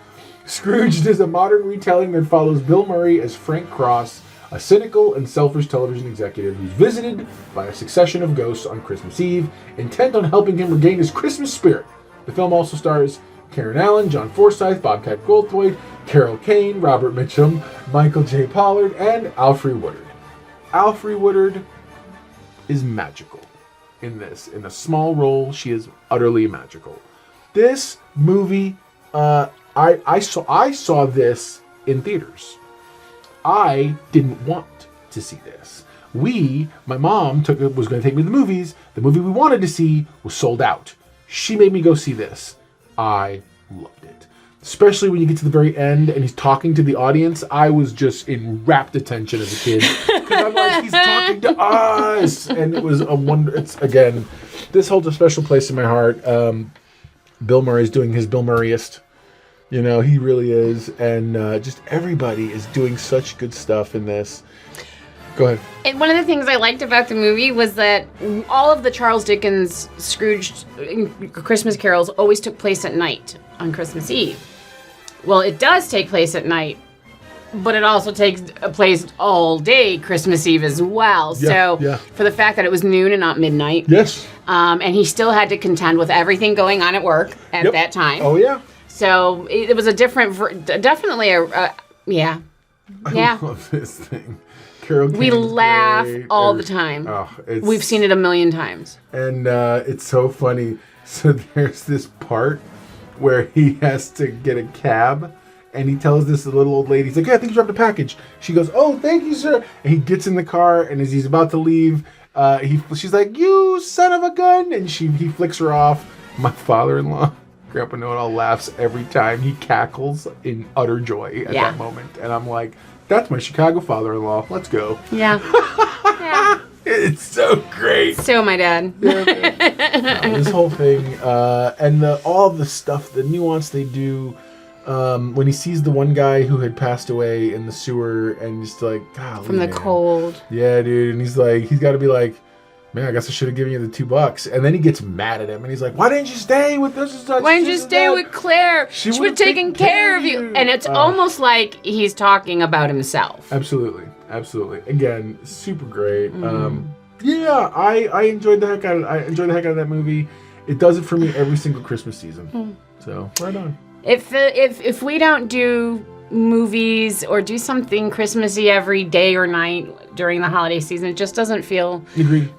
Scrooged is a modern retelling that follows Bill Murray as Frank Cross, a cynical and selfish television executive who's visited by a succession of ghosts on Christmas Eve, intent on helping him regain his Christmas spirit. The film also stars Karen Allen, John Forsythe, Bobcat Goldthwait, Carol Kane, Robert Mitchum, Michael J. Pollard, and Alfre Woodard. Alfre Woodard is magical in this. In a small role, she is utterly magical. This movie, I saw this in theaters. I didn't want to see this. My mom was going to take me to the movies. The movie we wanted to see was sold out. She made me go see this. I loved it. Especially when you get to the very end and he's talking to the audience. I was just in rapt attention as a kid. Because I'm like, he's talking to us. And it was a wonder. It's, again, this holds a special place in my heart. Bill Murray's doing his Bill Murrayest. You know, he really is. And just everybody is doing such good stuff in this. Go ahead. And one of the things I liked about the movie was that all of the Charles Dickens Scrooged Christmas carols always took place at night on Christmas Eve. Well, it does take place at night, but it also takes place all day Christmas Eve as well. For the fact that it was noon and not midnight. Yes. And he still had to contend with everything going on at work at that time. Oh, yeah. So it was a different, definitely yeah. I love this thing. Carol we laugh all the time. We've seen it a million times. And it's so funny. So there's this part where he has to get a cab And he tells this little old lady, he's like, "Yeah, I think you dropped a package." She goes, "Oh, thank you, sir." And he gets in the car, and as he's about to leave, she's like, "You son of a gun!" And he flicks her off. My father-in-law, Grandpa Know-It-All, laughs every time. He cackles in utter joy at that moment. And I'm like, that's my Chicago father-in-law. Let's go. Yeah. Yeah. It's so great. So my dad. Yeah, no, this whole thing, and all the stuff, the nuance they do, when he sees the one guy who had passed away in the sewer, and he's like, golly, from the cold. Yeah, dude. And he's got to be like, "Man, I guess I should have given you the $2." And then he gets mad at him, and he's like, "Why didn't you stay with this and such? Why didn't you stay with Claire? She would have taken care of you." And it's almost like he's talking about himself. Absolutely. Again, super great. Yeah, I enjoyed the heck out of that movie. It does it for me every single Christmas season. So right on. If we don't do movies or do something Christmassy every day or night during the holiday season, it just doesn't feel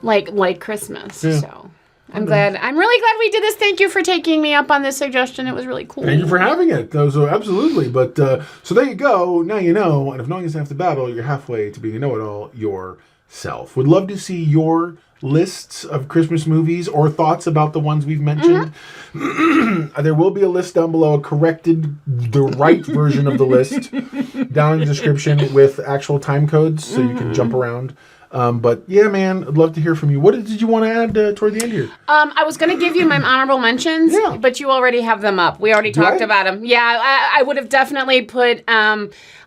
like Christmas. Yeah. So I'm really glad we did this. Thank you for taking me up on this suggestion. It was really cool. Thank you for having it. So absolutely. But so there you go. Now you know. And if knowing is half the battle, you're halfway to being a know-it-all yourself. Would love to see your lists of Christmas movies or thoughts about the ones we've mentioned. There will be a list down below, the right version of the list down in the description with actual time codes so you can jump around. But yeah, man, I'd love to hear from you. What did you want to add toward the end here? I was going to give you my honorable mentions, but you already have them up. We already talked about them. Yeah, I would have definitely put,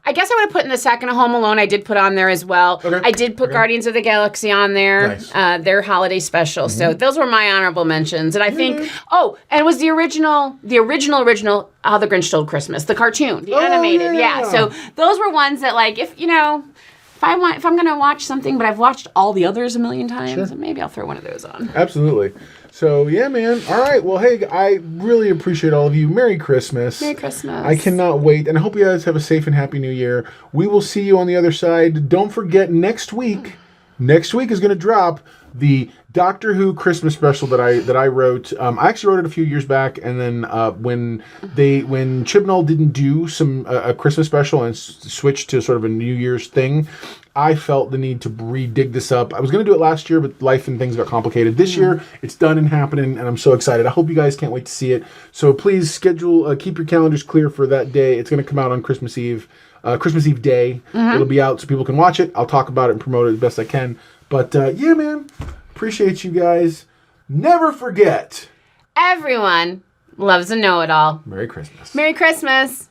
I guess I would have put in the second Home Alone. I did put on there as well. Okay. I did put Guardians of the Galaxy on there, their holiday special. So those were my honorable mentions. And I think, and it was the original, How the Grinch Stole Christmas, the cartoon, the animated. Yeah. So those were ones that, like, if I'm going to watch something, but I've watched all the others a million times, maybe I'll throw one of those on. Absolutely. So, yeah, man. All right. Well, hey, I really appreciate all of you. Merry Christmas. Merry Christmas. I cannot wait. And I hope you guys have a safe and happy New Year. We will see you on the other side. Don't forget, next week is going to drop the Doctor Who Christmas special that I wrote. I actually wrote it a few years back, and then when Chibnall didn't do a Christmas special and switched to sort of a New Year's thing, I felt the need to re-dig this up. I was going to do it last year, but life and things got complicated. This year, it's done and happening, and I'm so excited. I hope you guys can't wait to see it. So please keep your calendars clear for that day. It's going to come out on Christmas Eve day. It'll be out so people can watch it. I'll talk about it and promote it as best I can. But yeah, man, appreciate you guys. Never forget, everyone loves a know-it-all. Merry Christmas. Merry Christmas.